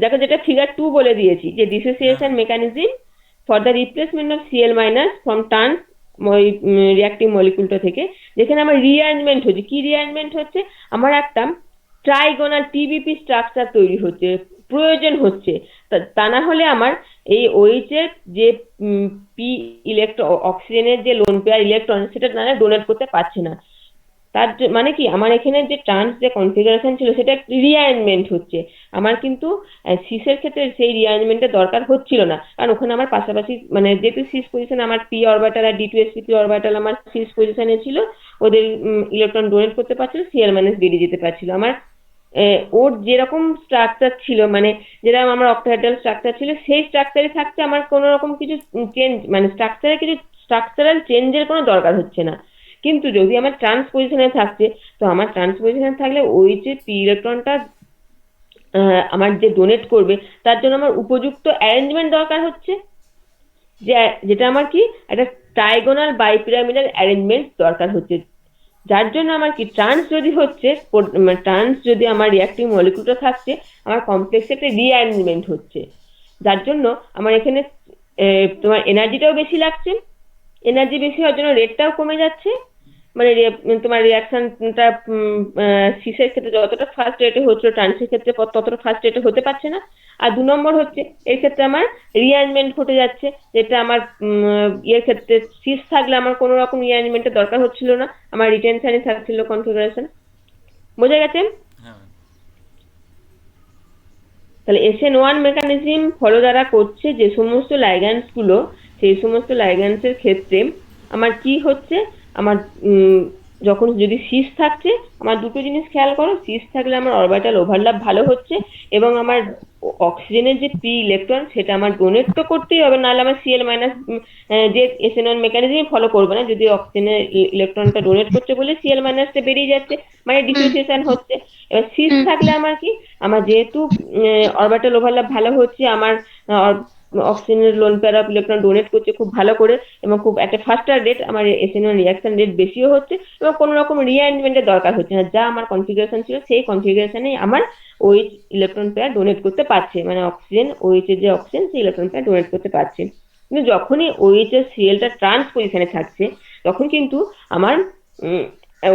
দেখো যেটা ফিগার 2 বলে দিয়েছি যে dissociation mechanism for the replacement of Cl minus from trans reactive মলিকুলটা থেকে, যেখানে আমার রিঅ্যারেঞ্জমেন্ট হচ্ছে। কি রিঅ্যারেঞ্জমেন্ট হচ্ছে? আমার একটা ট্রাইগোনাল টিবিপি স্ট্রাকচার তৈরি হচ্ছে, প্রয়োজন হচ্ছে। তা না হলে আমার এই OH এর যে পি ইলেকট্রন, অক্সিজেনের যে লোন পেয়ার ইলেকট্রন, সেটা না ডোনেট করতে পারছে না। তার মানে কি আমার এখানে যে ট্রান্স যে কনফিগারেশন ছিল সেটা রিঅ্যারেঞ্জমেন্ট হচ্ছে। আমার কিন্তু সিসের ক্ষেত্রে সেই রিঅ্যারেঞ্জমেন্টের দরকার হচ্ছিল না, কারণ ওখানে আমার পাশাপাশি মানে যেহেতু সিস পজিশন আমার পি অরবিটাল আর D2sp3 অরবিটাল আমার সিস পজিশনে ছিল, ওদের ইলেকট্রন ডোনেট করতে পারছিল, Cl মাইনাস বেরিয়ে যেতে পারছিল। আমার ওর যেরকম স্ট্রাকচার ছিল, মানে যেরকম আমার অক্টাহেড্রাল স্ট্রাকচার ছিল সেই স্ট্রাকচারে থাকছে, আমার কোনো রকম কিছু চেঞ্জ মানে স্ট্রাকচারে কিছু স্ট্রাকচারাল চেঞ্জের কোনো দরকার হচ্ছে না। কিন্তু যদি আমার ট্রান্স পজিশনে থাকছে, তো আমার ট্রান্স পজিশনে থাকলে ওই যে পি ইলেকট্রনটা আমার যে ডোনেট করবে তার জন্য আমার উপযুক্ত অ্যারেঞ্জমেন্ট দরকার হচ্ছে, যেটা আমার কি একটা ট্রাইগোনাল বাইপিরামিডাল অ্যারেঞ্জমেন্ট দরকার হচ্ছে। যার জন্য আমার কি ট্রান্স যদি হচ্ছে, ট্রান্স যদি আমার রিঅ্যাক্টিভ মলিকুলটা থাকছে, আমার কমপ্লেক্সে একটা রিঅ্যারেঞ্জমেন্ট হচ্ছে। যার জন্য আমার এখানে তোমার এনার্জিটাও বেশি লাগছে, এনার্জি বেশি হওয়ার জন্য রেটটাও কমে যাচ্ছে। মানে তোমার রিয়াকশনটা সিসের ক্ষেত্রে যতটা ফাস্ট রেটে হচ্ছিল, ট্রান্সের ক্ষেত্রে ততটা ফাস্ট রেটে হতে পারছে না। আর 2 নম্বর হচ্ছে এর ক্ষেত্রে আমার রিঅ্যারেঞ্জমেন্ট ঘটে যাচ্ছে, যেটা আমার ইয়ের ক্ষেত্রে সিস থাকলে আমার কোনো রকম রিঅ্যারেঞ্জমেন্টের দরকার হচ্ছিল না, আমার রিটেনশনই থাকছিল কনফিগারেশন। বোঝা গেছে? হ্যাঁ ম্যাম। তাহলে SN1 মেকানিজম ফলো দ্বারা করছে যে সমস্ত লাইগ্যান্ডস গুলো, সেই সমস্ত লাইগ্যান্ডস এর ক্ষেত্রে আমার কি হচ্ছে, আমার যখন যদি সিস থাকছে, আমার দুটো জিনিস খেয়াল করো, সিস থাকলে আমার অরবিটাল ওভারল্যাপ ভালো হচ্ছে এবং আমার অক্সিজেনের যে পি ইলেকট্রন সেটা আমার ডোনেট তো করতেই হবে, নাহলে আমার Cl মাইনাস যে SN1 মেকানিজম ফলো করবে না। যদি অক্সিজেনের ইলেকট্রনটা ডোনেট করছে বলে Cl মাইনাসটা বেরিয়ে যাচ্ছে, মানে ডিসোসিয়েশন হচ্ছে। এবার সিস থাকলে আমার কি, আমার যেহেতু অরবিটাল ওভারল্যাপ ভালো হচ্ছে, আমার অক্সিজেনের lone pair of electron donate করছে খুব ভালো করে এবং খুব একটা ফাস্টার রেট, আমার SN1 রিঅ্যাকশন রেট বেশিও হচ্ছে এবং কোনো রকম রিঅ্যারেঞ্জমেন্টের দরকার হচ্ছে না। যা আমার কনফিগারেশন ছিল সেই কনফিগারেশনেই আমার OH ইলেকট্রন পেয়ার ডোনেট করতে পারছে, মানে অক্সিজেন OH এর যে অক্সিজেন সেই ইলেকট্রন পেয়ার ডোনেট করতে পারছে। কিন্তু যখনই OH এর Clটা ট্রান্স পজিশনে থাকছে, তখন কিন্তু আমার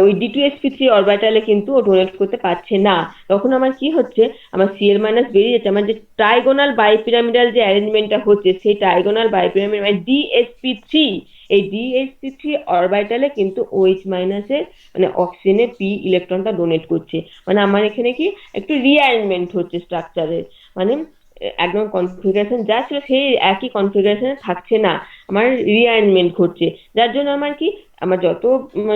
ওই D2sp3 অরবিটালে কিন্তু ও ডোনেট করতে পারছে না। তখন আমার কি হচ্ছে, আমার Cl মাইনাস বেরিয়ে যাচ্ছে, আমার যে ট্রাইগোনাল বাইপিরামিডাল যে অ্যারেঞ্জমেন্টটা হচ্ছে সেই ট্রাইগোনাল বাইপিরামিড মানে DsP3, এই DsP3 অরবিটালে কিন্তু OH মাইনাসের মানে অক্সিজেনের পি ইলেকট্রনটা ডোনেট করছে। মানে আমার এখানে কি একটু রিঅ্যারেঞ্জমেন্ট হচ্ছে স্ট্রাকচারের, মানে একদম কনফিগারেশন যা ছিল সেই একই কনফিগারেশনে থাকছে না, আমার রিঅ্যারেঞ্জমেন্ট ঘটছে। যার জন্য আমার কি, আমার যত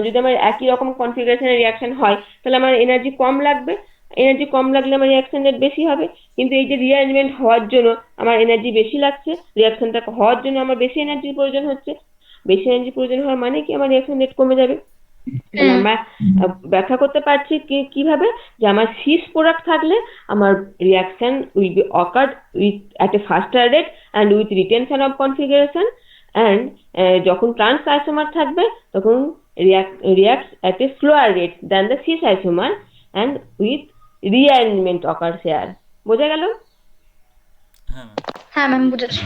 যদি আমার একই রকম কনফিগারেশনের রিঅ্যাকশন হয় তাহলে আমার এনার্জি কম লাগবে, এনার্জি কম লাগলে আমার রিঅ্যাকশন রেট বেশি হবে। কিন্তু এই যে রিঅ্যারেঞ্জমেন্ট হওয়ার জন্য আমার এনার্জি বেশি লাগছে, রিঅ্যাকশনটা হওয়ার জন্য আমার বেশি এনার্জির প্রয়োজন হচ্ছে। বেশি এনার্জি প্রয়োজন হওয়ার মানে কি, আমার রিঅ্যাকশন রেট কমে যাবে। মানে আমরা ব্যাখ্যা করতে পারছি কিভাবে, যে আমার সিস প্রোডাক্ট থাকলে আমার reaction will be occurred with at a faster rate and with retention of configuration, and যখন ট্রান্স আইসোমার থাকবে তখন reacts at a slower rate than the cis isomer and with rearrangement occurs here. বোঝা গেল? হ্যাঁ ma'am. হ্যাঁ ma'am বুঝেছি।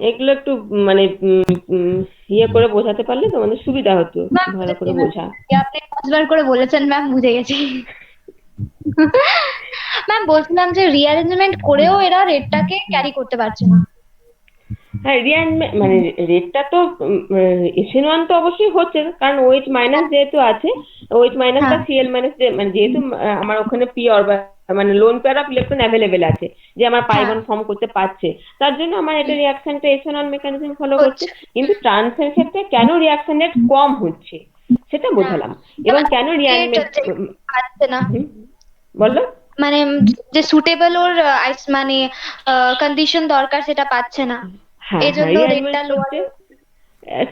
এগুলো একটু মানে ইয়ে করে বোঝাতে পারলে তোমাদের সুবিধা হতো, ম্যাম ভালো করে বোঝা। আপনি 5বার করে বলেছেন ম্যাম, বুঝে গেছি। ম্যাম বলছিলাম যে রিঅ্যারেঞ্জমেন্ট করেও এরা রেটটাকে ক্যারি করতে পারছে না। হ্যাঁ, রিঅ্যারেঞ্জমেন্ট মানে রেটটা তো SN1 তো অবশ্যই হচ্ছে, কারণ OH মাইনাস যেহেতু আছে, OH মাইনাস বা Cl মাইনাস মানে যেহেতু আমার ওখানে পি মানে lone pair of electron available আছে, যে আমার পাই বন্ড ফর্ম করতে পারছে, তার জন্য আমার এটা রিঅ্যাকশনটা SN1 মেকানিজম ফলো করছে। কিন্তু ট্রান্সের ক্ষেত্রে কেন রিঅ্যাকশন রেট কম হচ্ছে সেটা বোঝালাম, এবং কেন রিঅ্যারেঞ্জমেন্ট পাচ্ছে না, বললো মানে যে সুটেবল ওর মানে কন্ডিশন দরকার সেটা পাচ্ছে না, হ্যাঁ এজন্য রেটটা লোয়ার।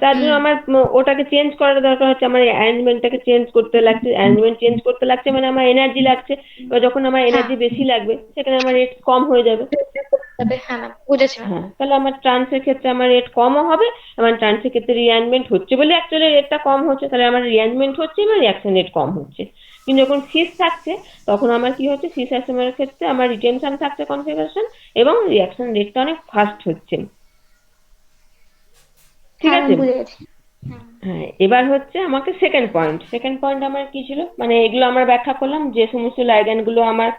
তার জন্য আমার ওটাকে চেঞ্জ করার দরকার হচ্ছে, আমার অ্যারেঞ্জমেন্টটাকে চেঞ্জ করতে লাগছে, অ্যারেঞ্জমেন্ট চেঞ্জ করতে লাগছে মানে আমার এনার্জি লাগছে, এবার যখন আমার এনার্জি বেশি লাগবে সেখানে আমার রেট কম হয়ে যাবে। তবে হ্যাঁ ম্যাম, বুঝেছি ম্যাম। হ্যাঁ, তাহলে আমার ট্রান্সের ক্ষেত্রে আমার রেট কমও হবে, আমার ট্রান্সের ক্ষেত্রে রিয়ারেঞ্জমেন্ট হচ্ছে বলে অ্যাকচুয়ালি রেটটা কম হচ্ছে, তাহলে আমার রিয়ারেঞ্জমেন্ট হচ্ছে এবং রিয়াকশন রেট কম হচ্ছে। কিন্তু যখন সিস থাকছে তখন আমার কি হচ্ছে, সিস আইসোমারের ক্ষেত্রে আমার রিটেনশন থাকছে কনফিগারেশন এবং রিয়াকশন রেটটা অনেক ফাস্ট হচ্ছে। ঠিক হ্যাঁ ম্যাম, আছে। বুঝে গেছি। হুম। হ্যাঁ, এবার হচ্ছে আমাকে সেকেন্ড পয়েন্ট আমার কি ছিল, মানে এগুলো আমরা ব্যাখ্যা করলাম যে সমস্ত লাইগ্যান্ড গুলো আমার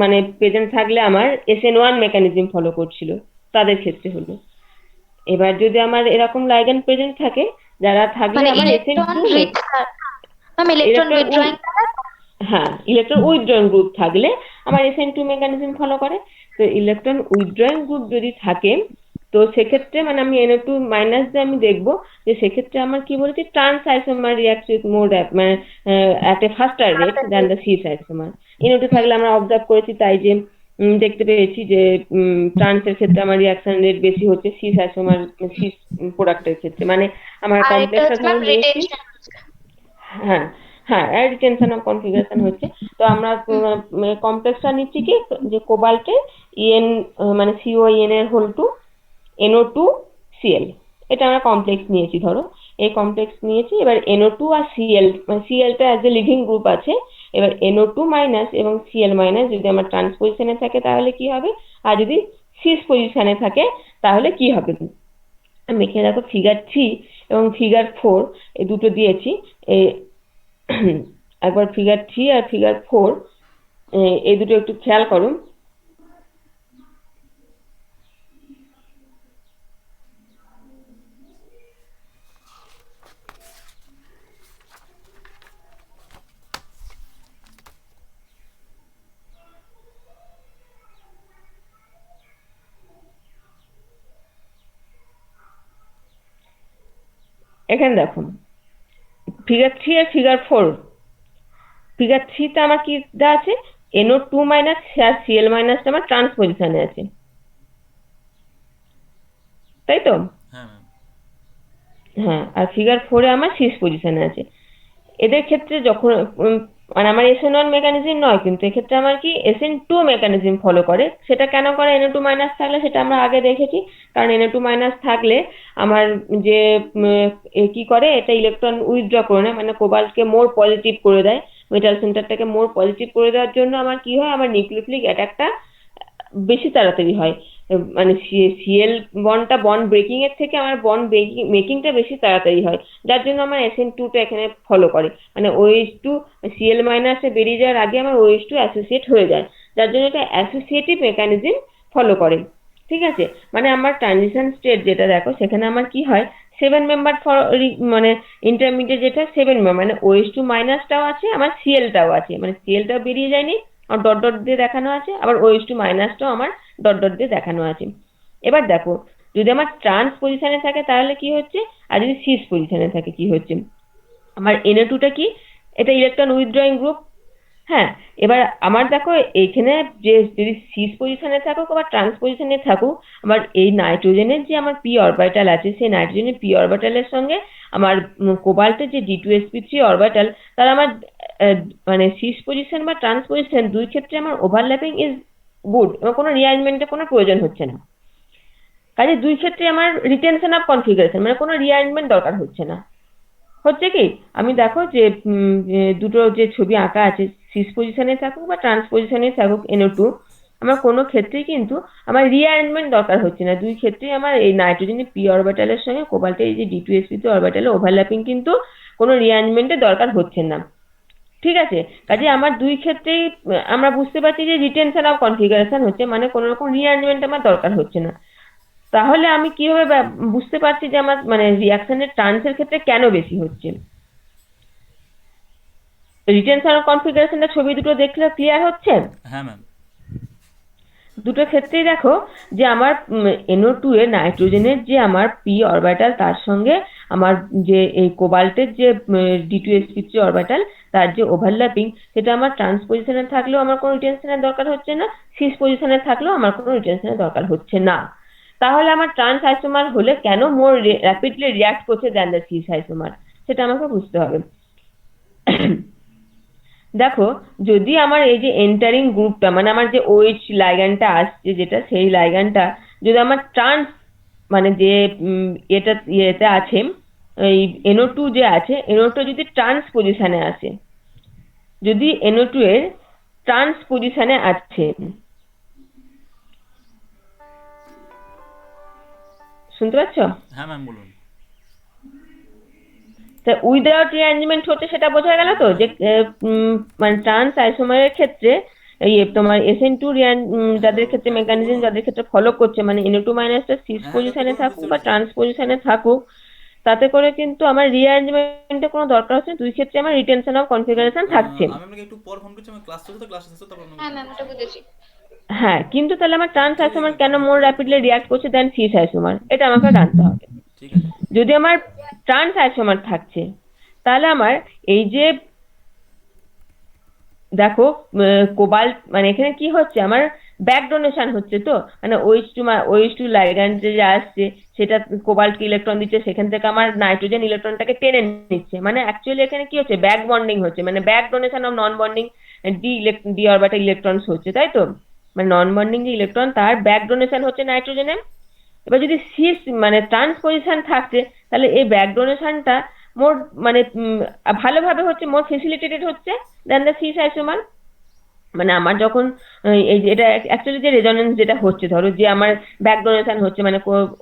মানে প্রেজেন্ট থাকলে আমার SN1 মেকানিজম ফলো করছিল তাদের ক্ষেত্রে হলো। এবার যদি আমার এরকম লাইগ্যান্ড প্রেজেন্ট থাকে যারা থাকলে মানে আমার electron SN2 ma'am, electron electron withdrawing. হ্যাঁ, ইলেকট্রন উইথড্রয়িং গ্রুপ থাকলে আমার SN2 মেকানিজম ফলো করে। তো ইলেকট্রন উইথড্রয়িং গ্রুপ যদি থাকে তো সেক্ষেত্রে মানে আমি NO2 মাইনাস দিয়ে আমি দেখবো যে সেক্ষেত্রে আমার কি বলেছি, trans isomer react with more মানে at a faster rate than the cis isomer. NO2 থাকলে আমরা অবজার্ভ করেছি তাই যে দেখতে পেয়েছি যে ট্রান্সের ক্ষেত্রে আমার রিঅ্যাকশন রেট বেশি হচ্ছে সিস আইসোমার সিস প্রোডাক্টের ক্ষেত্রে, মানে আমার আর এটা কমপ্লেক্সটা হচ্ছে ধরো ম্যাম নিয়েছি। রিটেনশন। হ্যাঁ, হ্যাঁ, রিটেনশন অফ কনফিগারেশন হচ্ছে। তো আমরা কমপ্লেক্সটা নিচ্ছি কি, যে কোবাল্টের ইএন মানে COEN এর হোল টু NO2 CL, এটা আমরা কমপ্লেক্স নিয়েছি ধরো, এই কমপ্লেক্স নিয়েছি। এবার NO2 আর CL, মানে CLটা অ্যাজ এ লিভিং গ্রুপ আছে। এবার NO2 মাইনাস এবং CL মাইনাস যদি আমার ট্রান্স পজিশনে থাকে তাহলে কি হবে, আর যদি সিস পজিশনে থাকে তাহলে কি হবে। আমি এখানে দেখো ফিগার 3 এবং ফিগার 4 এই দুটো দিয়েছি। একবার ফিগার 3 আর ফিগার 4 এই দুটো একটু খেয়াল করো। এখানে দেখো ফিগার 3 আর ফিগার 3 তে আমার কি দেওয়া আছে, NO2 মাইনাস আর CL মাইনাসটা আমার ট্রান্স পজিশনে আছে, তাই তো? হ্যাঁ ম্যাম। হ্যাঁ, আর ফিগার 4 আমার সিস পজিশনে আছে। এদের ক্ষেত্রে যখন মানে আমার SN1 মেকানিজম নয়, কিন্তু এক্ষেত্রে আমার কি SN2 মেকানিজম ফলো করে। সেটা কেন করে, NO2 মাইনাস থাকলে, সেটা আমরা আগে দেখেছি। কারণ NO2 মাইনাস থাকলে আমার যে কি করে, এটা ইলেকট্রন উইথড্র করে নেয়, মানে কোবাল্টকে মোর পজিটিভ করে দেয়, মেটাল সেন্টারটাকে মোর পজিটিভ করে দেওয়ার জন্য আমার কি হয়, আমার নিউক্লিওফিলিক অ্যাটাকটা বেশি তাড়াতাড়ি হয়। মানে সিএল বন্ডটা বন্ড ব্রেকিং এর থেকে আমার বন্ড মেকিংটা বেশি তাড়াতাড়ি হয়, যার জন্য আমার SN2টা এখানে ফলো করে, মানে OH2 CL মাইনাসে বেরিয়ে যাওয়ার আগে আমার OH2 অ্যাসোসিয়েট হয়ে যায়, যার জন্য এটা অ্যাসোসিয়েটিভ মেকানিজম ফলো করে। ঠিক আছে, মানে আমার ট্রানজিশন স্টেট যেটা দেখো সেখানে আমার কি হয়, 7 মেম্বার মানে ইন্টারমিডিয়েট যেটা 7 মেম্বার, মানে OH2 মাইনাসটাও আছে, আমার CLটাও আছে, মানে CLটাও বেরিয়ে যায়নি আর ডট ডট দিয়ে দেখানো আছে, আবার OH2 মাইনাসটাও আমার ডট ডট দিয়ে দেখানো আছে। এবার দেখো যদি আমার ট্রান্স পজিশনে থাকে তাহলে কি হচ্ছে, আর যদি সিস পজিশনে থাকে কি হচ্ছে, আমার NO2টা কি, এটা ইলেকট্রন উইথড্রয়িং গ্রুপ। হ্যাঁ, এবার আমার দেখো এইখানে যে যদি সিস পজিশনে থাকুক বা ট্রান্স পজিশনে থাকুক, আমার এই নাইট্রোজেনের যে আমার পি অরবিটাল আছে, সেই নাইট্রোজেনের পি অরবিটালের সঙ্গে আমার কোবাল্টের যে D2sp3 অরবিটাল, তার আমার মানে সিস পজিশন বা ট্রান্স পজিশন দুই ক্ষেত্রে আমার ওভারল্যাপিং ইজ গুড, এবং কোনো রিঅ্যারেঞ্জমেন্টের কোনো প্রয়োজন হচ্ছে না। কাজে দুই ক্ষেত্রে আমার রিটেনশন অফ কনফিগারেশন, মানে কোনো রিঅ্যারেঞ্জমেন্ট দরকার হচ্ছে না। হচ্ছে কি, আমি দেখো যে দুটো যে ছবি আঁকা আছে, সিস পজিশনে থাকুক বা ট্রান্স পজিশনে থাকুক NO2, আমার কোনো ক্ষেত্রেই কিন্তু আমার রিঅ্যারেঞ্জমেন্ট দরকার হচ্ছে না। দুই ক্ষেত্রেই আমার এই নাইট্রোজেনের পি অরবিটালের সঙ্গে কোবাল্টের এই যে D2sp3 অরবিটালে ওভারল্যাপিং কিন্তু কোনো রিঅ্যারেঞ্জমেন্টের দরকার হচ্ছে না। ঠিক আছে, কাজে আমার দুই ক্ষেত্রেই আমরা বুঝতে পারছি যে রিটেনশন অফ কনফিগারেশন হচ্ছে, মানে কোনো রকম রিঅ্যারেঞ্জমেন্ট আমার দরকার হচ্ছে না। তাহলে আমি কিভাবে বুঝতে পারছি যে আমার মানে রিঅ্যাকশনের ট্রান্সের ক্ষেত্রে কেন বেশি হচ্ছে। রিটেনশন অফ কনফিগারেশনের ছবি দুটো দেখলে ক্লিয়ার হচ্ছে। হ্যাঁ ম্যাম। দুটো ক্ষেত্রেই দেখো যে আমার NO2 এর নাইট্রোজেনের যে আমার পি অরবিটাল, তার সঙ্গে আমার যে এই কোবাল্টের যে D2sp3 অরবিটাল, তার যে ওভারল্যাপিং, সেটা আমার ট্রান্স পজিশনে থাকলেও আমার কোনো রিটেনশনের দরকার হচ্ছে না, সিস পজিশনে থাকলেও আমার কোনো রিটেনশনের দরকার হচ্ছে না। তাহলে আমার ট্রান্স আইসোমার হলে কেন মোর র্যাপিডলি রিঅ্যাক্ট করছে দ্যান দ্য সিস আইসোমার, সেটা আমাকে বুঝতে হবে। দেখো, যদি আমার এই যে এন্টারিং গ্রুপটা মানে আমার যে OH লাইগ্যান্ডটা আসছে যেটা, সেই লাইগ্যান্ডটা যদি আমার ট্রান্স মানে যে এটা ইয়েতে আছে, এই NO2 যে আছে, NO2 যদি ট্রান্স পজিশনে আসে, যদি NO2 এর ট্রান্স পজিশনে আছে, শুনতে পাচ্ছ? হ্যাঁ ম্যাম বলুন। তা উইদাউট রিঅ্যারেঞ্জমেন্ট হচ্ছে সেটা বোঝা গেল তো, যে মানে ট্রান্স আইসোমারের ক্ষেত্রে এই তোমার SN2 যাদের ক্ষেত্রে মেকানিজম যাদের ক্ষেত্রে ফলো করছে, মানে NO2 মাইনাসটা সিস হ্যাঁ যত পজিশনে করুন থাকুক বুঝতে বা পেরেছি। ট্রান্স পজিশনে থাকুক, তাতে করে কিন্তু আমার রিঅ্যারেঞ্জমেন্টের কোনো দরকার হচ্ছে না, দুই ক্ষেত্রে আমার রিটেনশন অফ কনফিগারেশন থাকছে। আমি আপনাকে একটু পর ফোন করছি, আমার ক্লাস চলছে তো, ক্লাস শেষ হতে তারপর আপনাকে হ্যাঁ ফোন ম্যাম, করছি। ওটা বুঝেছি। হ্যাঁ, কিন্তু তাহলে আমার ট্রান্স ঠিক আছে আইসোমার কেন মোর র্যাপিডলি রিয়াক্ট করছে দেন সিস আইসোমার, এটা আমাকে জানতে হবে। ঠিক আছে। যদি আমার ট্রান্স আইসোমার থাকছে, তাহলে আমার এই যে দেখো কোবাল্ট মানে এখানে কি হচ্ছে, আমার ব্যাক ডোনেশন হচ্ছে তো, মানে OH2 লাইগ্যান্ড যে আসছে সেটা কোবাল্টকে ইলেকট্রন দিচ্ছে, সেখান থেকে আমার নাইট্রোজেন ইলেকট্রনটাকে টেনে নিচ্ছে, মানে অ্যাকচুয়ালি এখানে কি হচ্ছে, ব্যাক বন্ডিং হচ্ছে, মানে back donation of non bonding D orbital electrons হচ্ছে, তাই তো? মানে নন বন্ডিং যে ইলেকট্রন তার ব্যাক ডোনেশন হচ্ছে নাইট্রোজেনে। এবার যদি সিস মানে ট্রান্স পজিশন থাকছে, তাহলে এই ব্যাক ডোনেশনটা মোর মানে ভালোভাবে হচ্ছে, মোর ফেসিলিটেটেড হচ্ছে দেন দ্য সিস আইসোমার। মানে আমার যখন এই যে এটা অ্যাকচুয়ালি যে রেজোনেন্স যেটা হচ্ছে, ধরো যে আমার ব্যাক ডোনেশন হচ্ছে মানে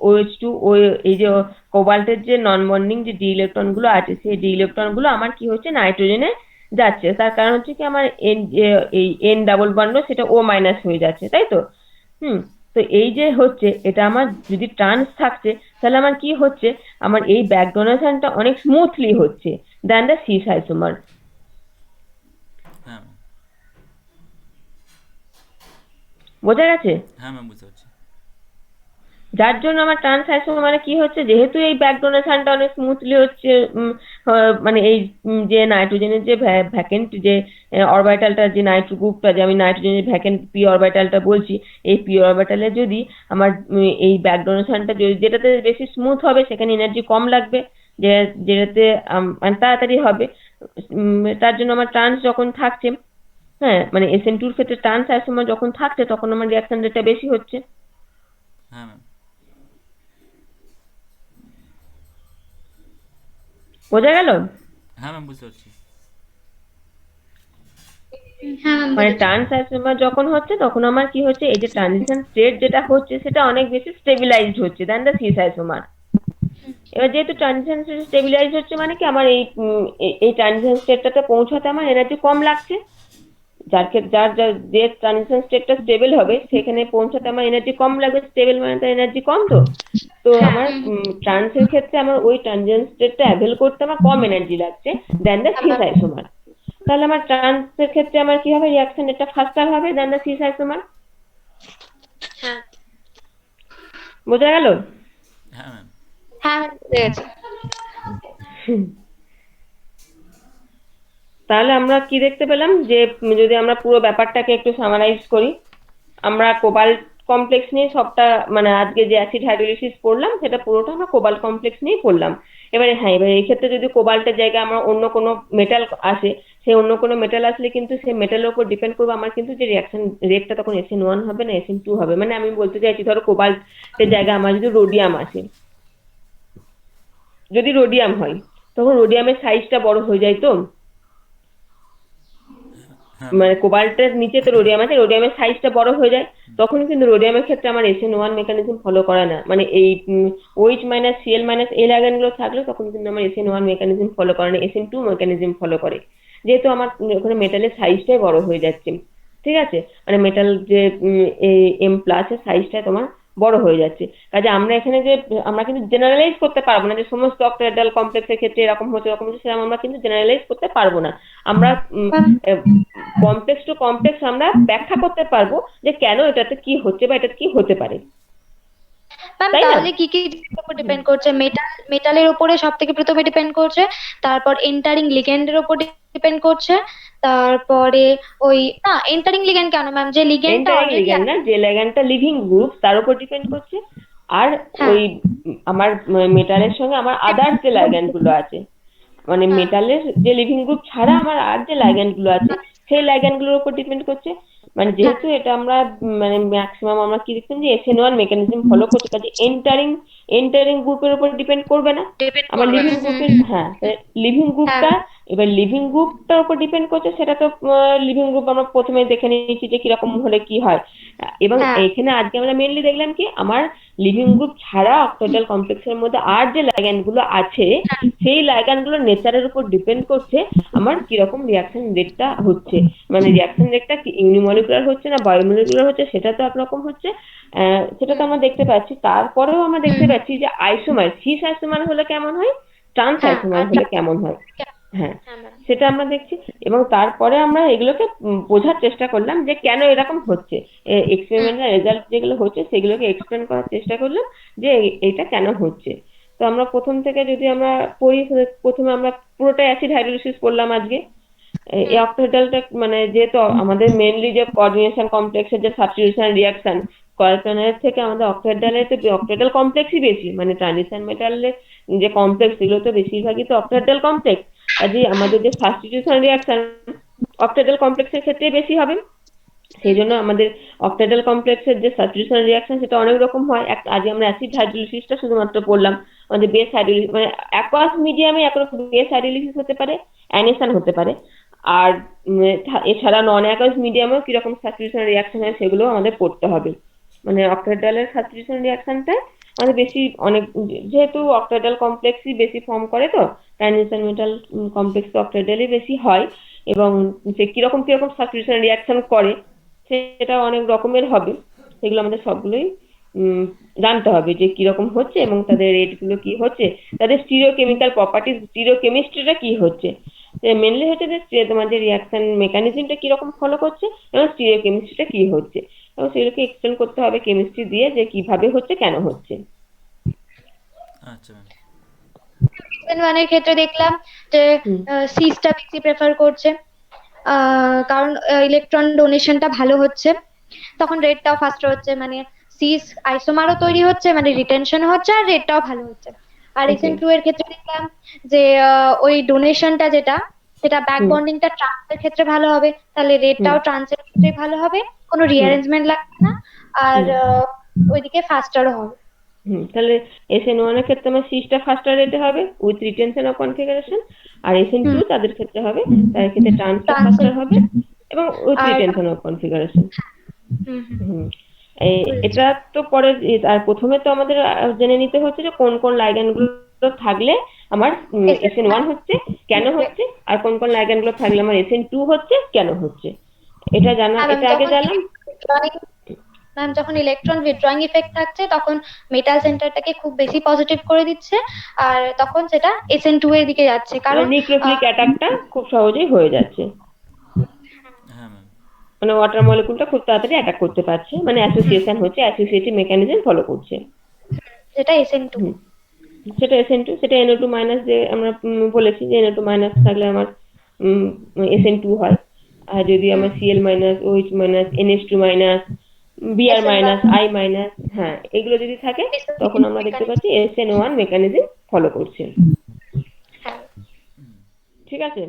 OH2 ও এই যে কোবাল্টের যে নন বন্ডিং যে ডি ইলেকট্রন গুলো আছে, সেই ডি ইলেকট্রন গুলো আমার কি হচ্ছে, নাইট্রোজেনে যাচ্ছে, তার কারণ হচ্ছে কি আমার এই N ডাবল বন্ড সেটা O মাইনাস হয়ে যাচ্ছে, তাই তো? হুম। তো এই যে হচ্ছে এটা আমার যদি ট্রান্স থাকছে, তাহলে আমার কি হচ্ছে, আমার এই ব্যাক ডোনেশনটা অনেক স্মুথলি হচ্ছে দেন দ্য সিস আইসোমার। হ্যাঁ ম্যাম। বোঝা গেছে? হ্যাঁ ম্যাম বুঝতে পারছি। যার জন্য আমার ট্রান্স আইসোমারে কি হচ্ছে, যেহেতু এই ব্যাক ডোনেশনটা অনেক স্মুথলি হচ্ছে, মানে এই যে নাইট্রোজেনের যে ভ্যাকেন্ট যে অরবিটালটা, যে নাইট্রো গ্রুপটা, যে আমি নাইট্রোজেনের ভ্যাকেন্ট পি অরবিটালটা বলছি, এই পি অরবিটালে যদি আমার এই ব্যাক ডোনেশনটা যেটাতে বেশি স্মুথ হবে সেখানে এনার্জি কম লাগবে, যে যেটাতে মানে তাড়াতাড়ি হবে, তার জন্য আমার ট্রান্স যখন থাকছে, হ্যাঁ মানে SN2 এর ক্ষেত্রে ট্রান্স আইসোমার যখন থাকছে তখন আমার রিঅ্যাকশন রেটটা বেশি হচ্ছে। হ্যাঁ ম্যাম। বোঝা গেল? হ্যাঁ ম্যাম বুঝতে পারছি। হ্যাঁ ম্যাম, মানে বুঝেছি। ট্রান্স আইসোমার যখন হচ্ছে তখন আমার কি হচ্ছে, এই যে ট্রানজিশন স্টেট যেটা হচ্ছে সেটা অনেক বেশি স্টেবিলাইজড হচ্ছে দেন দ্য সিস আইসোমার। এবার যেহেতু ট্রানজিশন স্টেট স্টেবিলাইজ হচ্ছে মানে কি আমার এই ট্রানজিশন স্টেটটাতে পৌঁছাতে আমার এনার্জি কম লাগছে, যার ক্ষেত্রে যার যার যে ট্রানজিশন স্টেটটা স্টেবল হবে সেখানে পৌঁছাতে আমার এনার্জি কম লাগবে, স্টেবল মানে তো এনার্জি কম, তো তো হ্যাঁ। আমার ট্রান্সের ক্ষেত্রে আমার ওই ট্রানজিশন স্টেটটা অ্যাভেল করতে আমার কম এনার্জি লাগছে দেন দ্য সিস আইসোমার। তাহলে আমার ট্রান্সের ক্ষেত্রে আমার কি হবে, রিঅ্যাকশন রেটটা ফাস্টার হবে দেন দ্য সিস আইসোমার। হ্যাঁ। বোঝা গেল? হ্যাঁ ম্যাম। হ্যাঁ, বুঝে গেছি। তাহলে আমরা কি দেখতে পেলাম, যে যদি আমরা পুরো ব্যাপারটাকে একটু সামারাইজ করি, আমরা কোবাল্ট কমপ্লেক্স নিয়ে সবটা মানে আজকে যে অ্যাসিড হাইড্রোলিসিস পড়লাম সেটা পুরোটা আমরা কোবাল্ট কমপ্লেক্স নিয়েই পড়লাম। এবারে হ্যাঁ, এবারে এই ক্ষেত্রে যদি কোবাল্টের জায়গায় আমরা অন্য কোনো মেটাল আসে, সেই অন্য কোনো মেটাল আসলে কিন্তু সেই মেটালের উপর ডিপেন্ড করবে আমার কিন্তু যে রিঅ্যাকশন রেটটা তখন SN1 হবে না SN2 হবে। মানে আমি বলতে চাইছি ধরো কোবাল্টের জায়গায় আমার যদি রোডিয়াম আসে, যদি রোডিয়াম হয় তখন রোডিয়ামের সাইজটা বড় হয়ে যায় তো, হ্যাঁ ম্যাম। মানে কোবাল্টের নিচে তো রোডিয়াম আছে, রোডিয়ামের সাইজটা বড় হয়ে যায়, তখন কিন্তু রোডিয়ামের ক্ষেত্রে আমার SN1 মেকানিজম ফলো করে না, মানে এই OH মাইনাস Cl মাইনাস এই লাইগ্যান্ড গুলো থাকলে তখন কিন্তু আমার SN1 মেকানিজম ফলো করে না, SN2 মেকানিজম ফলো করে, যেহেতু আমার ওখানে মেটালের সাইজটাই বড় হয়ে যাচ্ছে। ঠিক আছে, মানে মেটাল যে M প্লাস এর সাইজটা তোমার বড় হয়ে যাচ্ছে। কাজে আমরা এখানে যে আমরা কিন্তু জেনারেলাইজ করতে পারবো না যে সমস্ত অক্টাহেড্রাল কমপ্লেক্সের ক্ষেত্রে এরকম হচ্ছে এরকম হচ্ছে, সেরকম আমরা কিন্তু জেনারেলাইজ করতে পারবো না। আমরা কমপ্লেক্স টু কমপ্লেক্স আমরা ব্যাখ্যা করতে পারবো যে কেন এটাতে কি হচ্ছে বা এটাতে কি হতে পারে, ম্যাম, তাই না? তাহলে কি কি জিনিসের উপর ডিপেন্ড করছে? মেটালের উপরে সব থেকে প্রথমে ডিপেন্ড করছে, তারপর এন্টারিং লিগ্যান্ডের উপর ডিপেন্ড করছে, তারপরে ওই না, এন্টারিং লিগ্যান্ড কেন ম্যাম, যে লিগ্যান্ডটা এন্টারিং অলরেডি লিগ্যান্ড না, যে লিগ্যান্ডটা লিভিং গ্রুপ তার উপর ডিপেন্ড করছে, আর হ্যাঁ। ওই আমার মেটালের সঙ্গে আমার আদার্স যে লিগ্যান্ড গুলো আছে, মানে হ্যাঁ মেটালের যে লিভিং গ্রুপ ছাড়া আমার আর যে লাইগ্যান্ড গুলো আছে সেই লাইগ্যান্ড গুলোর উপর ডিপেন্ড করছে। মানে হ্যাঁ যেহেতু এটা আমরা মানে ম্যাক্সিমাম আমরা কি দেখতাম যে SN1 মেকানিজম ফলো করছে, কাজে এন্টারিং গ্রুপের উপর ডিপেন্ড করবে না। ডিপেন্ড আমার করবে। লিভিং হুম হুম গ্রুপের, হুম। হ্যাঁ লিভিং হ্যাঁ গ্রুপটা, এবার লিভিং গ্রুপটার উপর ডিপেন্ড করছে, সেটা তো লিভিং গ্রুপ আমরা প্রথমে দেখে নিয়েছি যে কিরকম হলে কি হয়। এবং হ্যাঁ এখানে আজকে আমরা মেনলি দেখলাম কি আমার লিভিং গ্রুপ ছাড়া অক্টোডাল কমপ্লেক্সের মধ্যে আর যে লাইগ্যান্ড গুলো আছে সেই লাইগ্যান্ড গুলোর নেচারের উপর ডিপেন্ড করছে আমার কিরকম রিয়াকশন রেটটা হচ্ছে। মানে রিয়াকশন রেটটা কি ইউনিমলিকুলার হচ্ছে না বায়োমলিকুলার হচ্ছে সেটা তো একরকম হচ্ছে, সেটা তো হুম আমরা দেখতে পাচ্ছি। তারপরেও আমরা হুম দেখতে হুম। পাচ্ছি যে আইসোমার সিস আইসোমার হলে কেমন হয়, ট্রান্স হ্যাঁ আইসোমার আর হলে কেমন হয়। হ্যাঁ, হ্যাঁ ম্যাম। সেটা আমরা দেখছি। এবং তারপরে আমরা এগুলোকে বোঝার চেষ্টা করলাম যে কেন এরকম হচ্ছে, হুম এক্সপেরিমেন্টাল রেজাল্ট যেগুলো হচ্ছে সেগুলোকে এক্সপ্লেন করার চেষ্টা করলাম যে এটা কেন হচ্ছে। তো আমরা প্রথম থেকে যদি আমরা পড়ি, প্রথমে আমরা পুরোটা অ্যাসিড হাইড্রোলিসিস পড়লাম আজকে। এই হুম অক্টোহেড্রালটা মানে যেহেতু আমাদের মেনলি যে কোঅর্ডিনেশন কমপ্লেক্সের যে সাবস্টিটিউশন রিঅ্যাকশন, কোয়াটারনারি থেকে আমাদের অক্টোহেড্রালে তো অক্টোহেড্রাল কমপ্লেক্সই বেশি, মানে ট্রানজিশন মেটালের যে কমপ্লেক্স সেগুলো তো বেশিরভাগই তো অক্টোহেড্রাল কমপ্লেক্স। কাজেই আমাদের যে সাবস্টিটিউশন রিঅ্যাকশন অক্টোহেড্রাল কমপ্লেক্সের ক্ষেত্রে বেশি হবে। সেই হুম জন্য আমাদের অক্টাডাল কমপ্লেক্সের যে সাবস্টিটিউশন রিঅ্যাকশন সেটা অনেক রকম হয়। আজকে আমরা অ্যাসিড হাইড্রোলিসিসটা শুধুমাত্র পড়লাম। আমাদের বেস হাইড্রোলিসিস মানে অ্যাকোয়াস মিডিয়ামে একরকম বেস হাইড্রোলিসিস হতে পারে, অ্যানিসন হতে পারে। আর এছাড়া নন অ্যাকোয়াস মিডিয়ামেও কিরকম সাবস্টিটিউশন রিঅ্যাকশন হয় সেগুলো আমাদের পড়তে হবে। মানে অক্টাডালের সাবস্টিটিউশন রিঅ্যাকশনটাই আমাদের বেশি অনেক, যেহেতু অক্টাডাল কমপ্লেক্সই বেশি ফর্ম করে, তো ট্রানজিশন মেটাল কমপ্লেক্স তো অক্টাডালই বেশি হয়। এবং সে কিরকম কিরকম সাবস্টিটিউশন রিঅ্যাকশন করে সেটা অনেক রকমের হবে। সেগুলো আমাদের সবগুলোই উম জানতে হবে যে কিরকম হচ্ছে এবং তাদের রেট গুলো কি হচ্ছে, তাদের স্টিরিওকেমিক্যাল প্রপার্টিজ স্টিরিওকেমিস্ট্রিটা কি হচ্ছে। মেনলি হচ্ছে যে তোমাদের রিয়াকশন মেকানিজমটা কিরকম ফলো করছে এবং স্টিরিওকেমিস্ট্রিটা কি হচ্ছে, এবং সেগুলোকে এক্সপ্লেন করতে হবে কেমিস্ট্রি দিয়ে যে কিভাবে হচ্ছে কেন হচ্ছে। আচ্ছা ম্যাম। ওয়ানের ক্ষেত্রে দেখলাম যে হুম সিসটা বেশি প্রেফার করছে, কারণ ইলেকট্রন ডোনেশনটা ভালো হচ্ছে, তখন রেটটাও ফাস্টার হচ্ছে, মানে সিস আইসোমারও তৈরি হচ্ছে, মানে রিটেনশন হচ্ছে আর রেটটাও ভালো হচ্ছে। আর ওকে। SN2 এর ক্ষেত্রে দেখলাম যে ওই ডোনেশনটা যেটা, সেটা ব্যাক হুম বন্ডিংটা ট্রান্সের ক্ষেত্রে ভালো হবে, তাহলে হুম রেটটাও ট্রান্সের ক্ষেত্রে ভালো হবে, কোনো হুম রিঅ্যারেঞ্জমেন্ট লাগবে না, আর হুম ওইদিকে ফাস্টারও হবে। তাহলে SN1 এর ক্ষেত্রে আমার সিসটা ফার্স্ট রেটে হবে উইথ রিটেনশন অফ কনফিগারেশন, আর SN2 হুম তাদের ক্ষেত্রে হবে, তাদের ক্ষেত্রে ট্রান্সটা ট্রান্সের ফাস্টার হবে এবং উইথ আর রিটেনশন অফ কনফিগারেশন। হুম হুম হুম বুঝেছি। এটা তো পরে আর প্রথমে তো আমাদের জেনে নিতে হচ্ছে যে কোন কোন লাইগ্যান্ড গুলো থাকলে আমার SN1 হচ্ছে কেন হচ্ছে, আর কোন কোন লাইগ্যান্ড গুলো থাকলে আমার SN2 হচ্ছে কেন হচ্ছে। এটা জানা, হ্যাঁ ম্যাম, এটা আগে যখন জানলাম। ইলেকট্রন উইথড্রয়িং ইফেক্ট থাকছে তখন মেটাল সেন্টারটাকে খুব বেশি পজিটিভ করে দিচ্ছে, আর তখন সেটা SN2 এর দিকে যাচ্ছে, মানে কারণ নিউক্লিওফিলিক অ্যাটাকটা খুব সহজেই হয়ে যাচ্ছে, হ্যাঁ ম্যাম। মানে ওয়াটার মলিকুলটা খুব তাড়াতাড়ি অ্যাটাক করতে পারছে, মানে অ্যাসোসিয়েশন হচ্ছে, অ্যাসোসিয়েটিভ মেকানিজম ফলো করছে। যেটা SN2। হুম সেটা SN2, সেটা NO2 মাইনাস যে আমরা বলেছি যে NO2 মাইনাস থাকলে আমার SN2 হয়। আর যদি আমার Cl minus, OH minus, NH2 minus, Br SN1 minus, I minus, হ্যাঁ এগুলো যদি থাকে তখন আমরা দেখতে পাচ্ছি SN1 মেকানিজম ফলো করছে। হ্যাঁ। ঠিক আছে।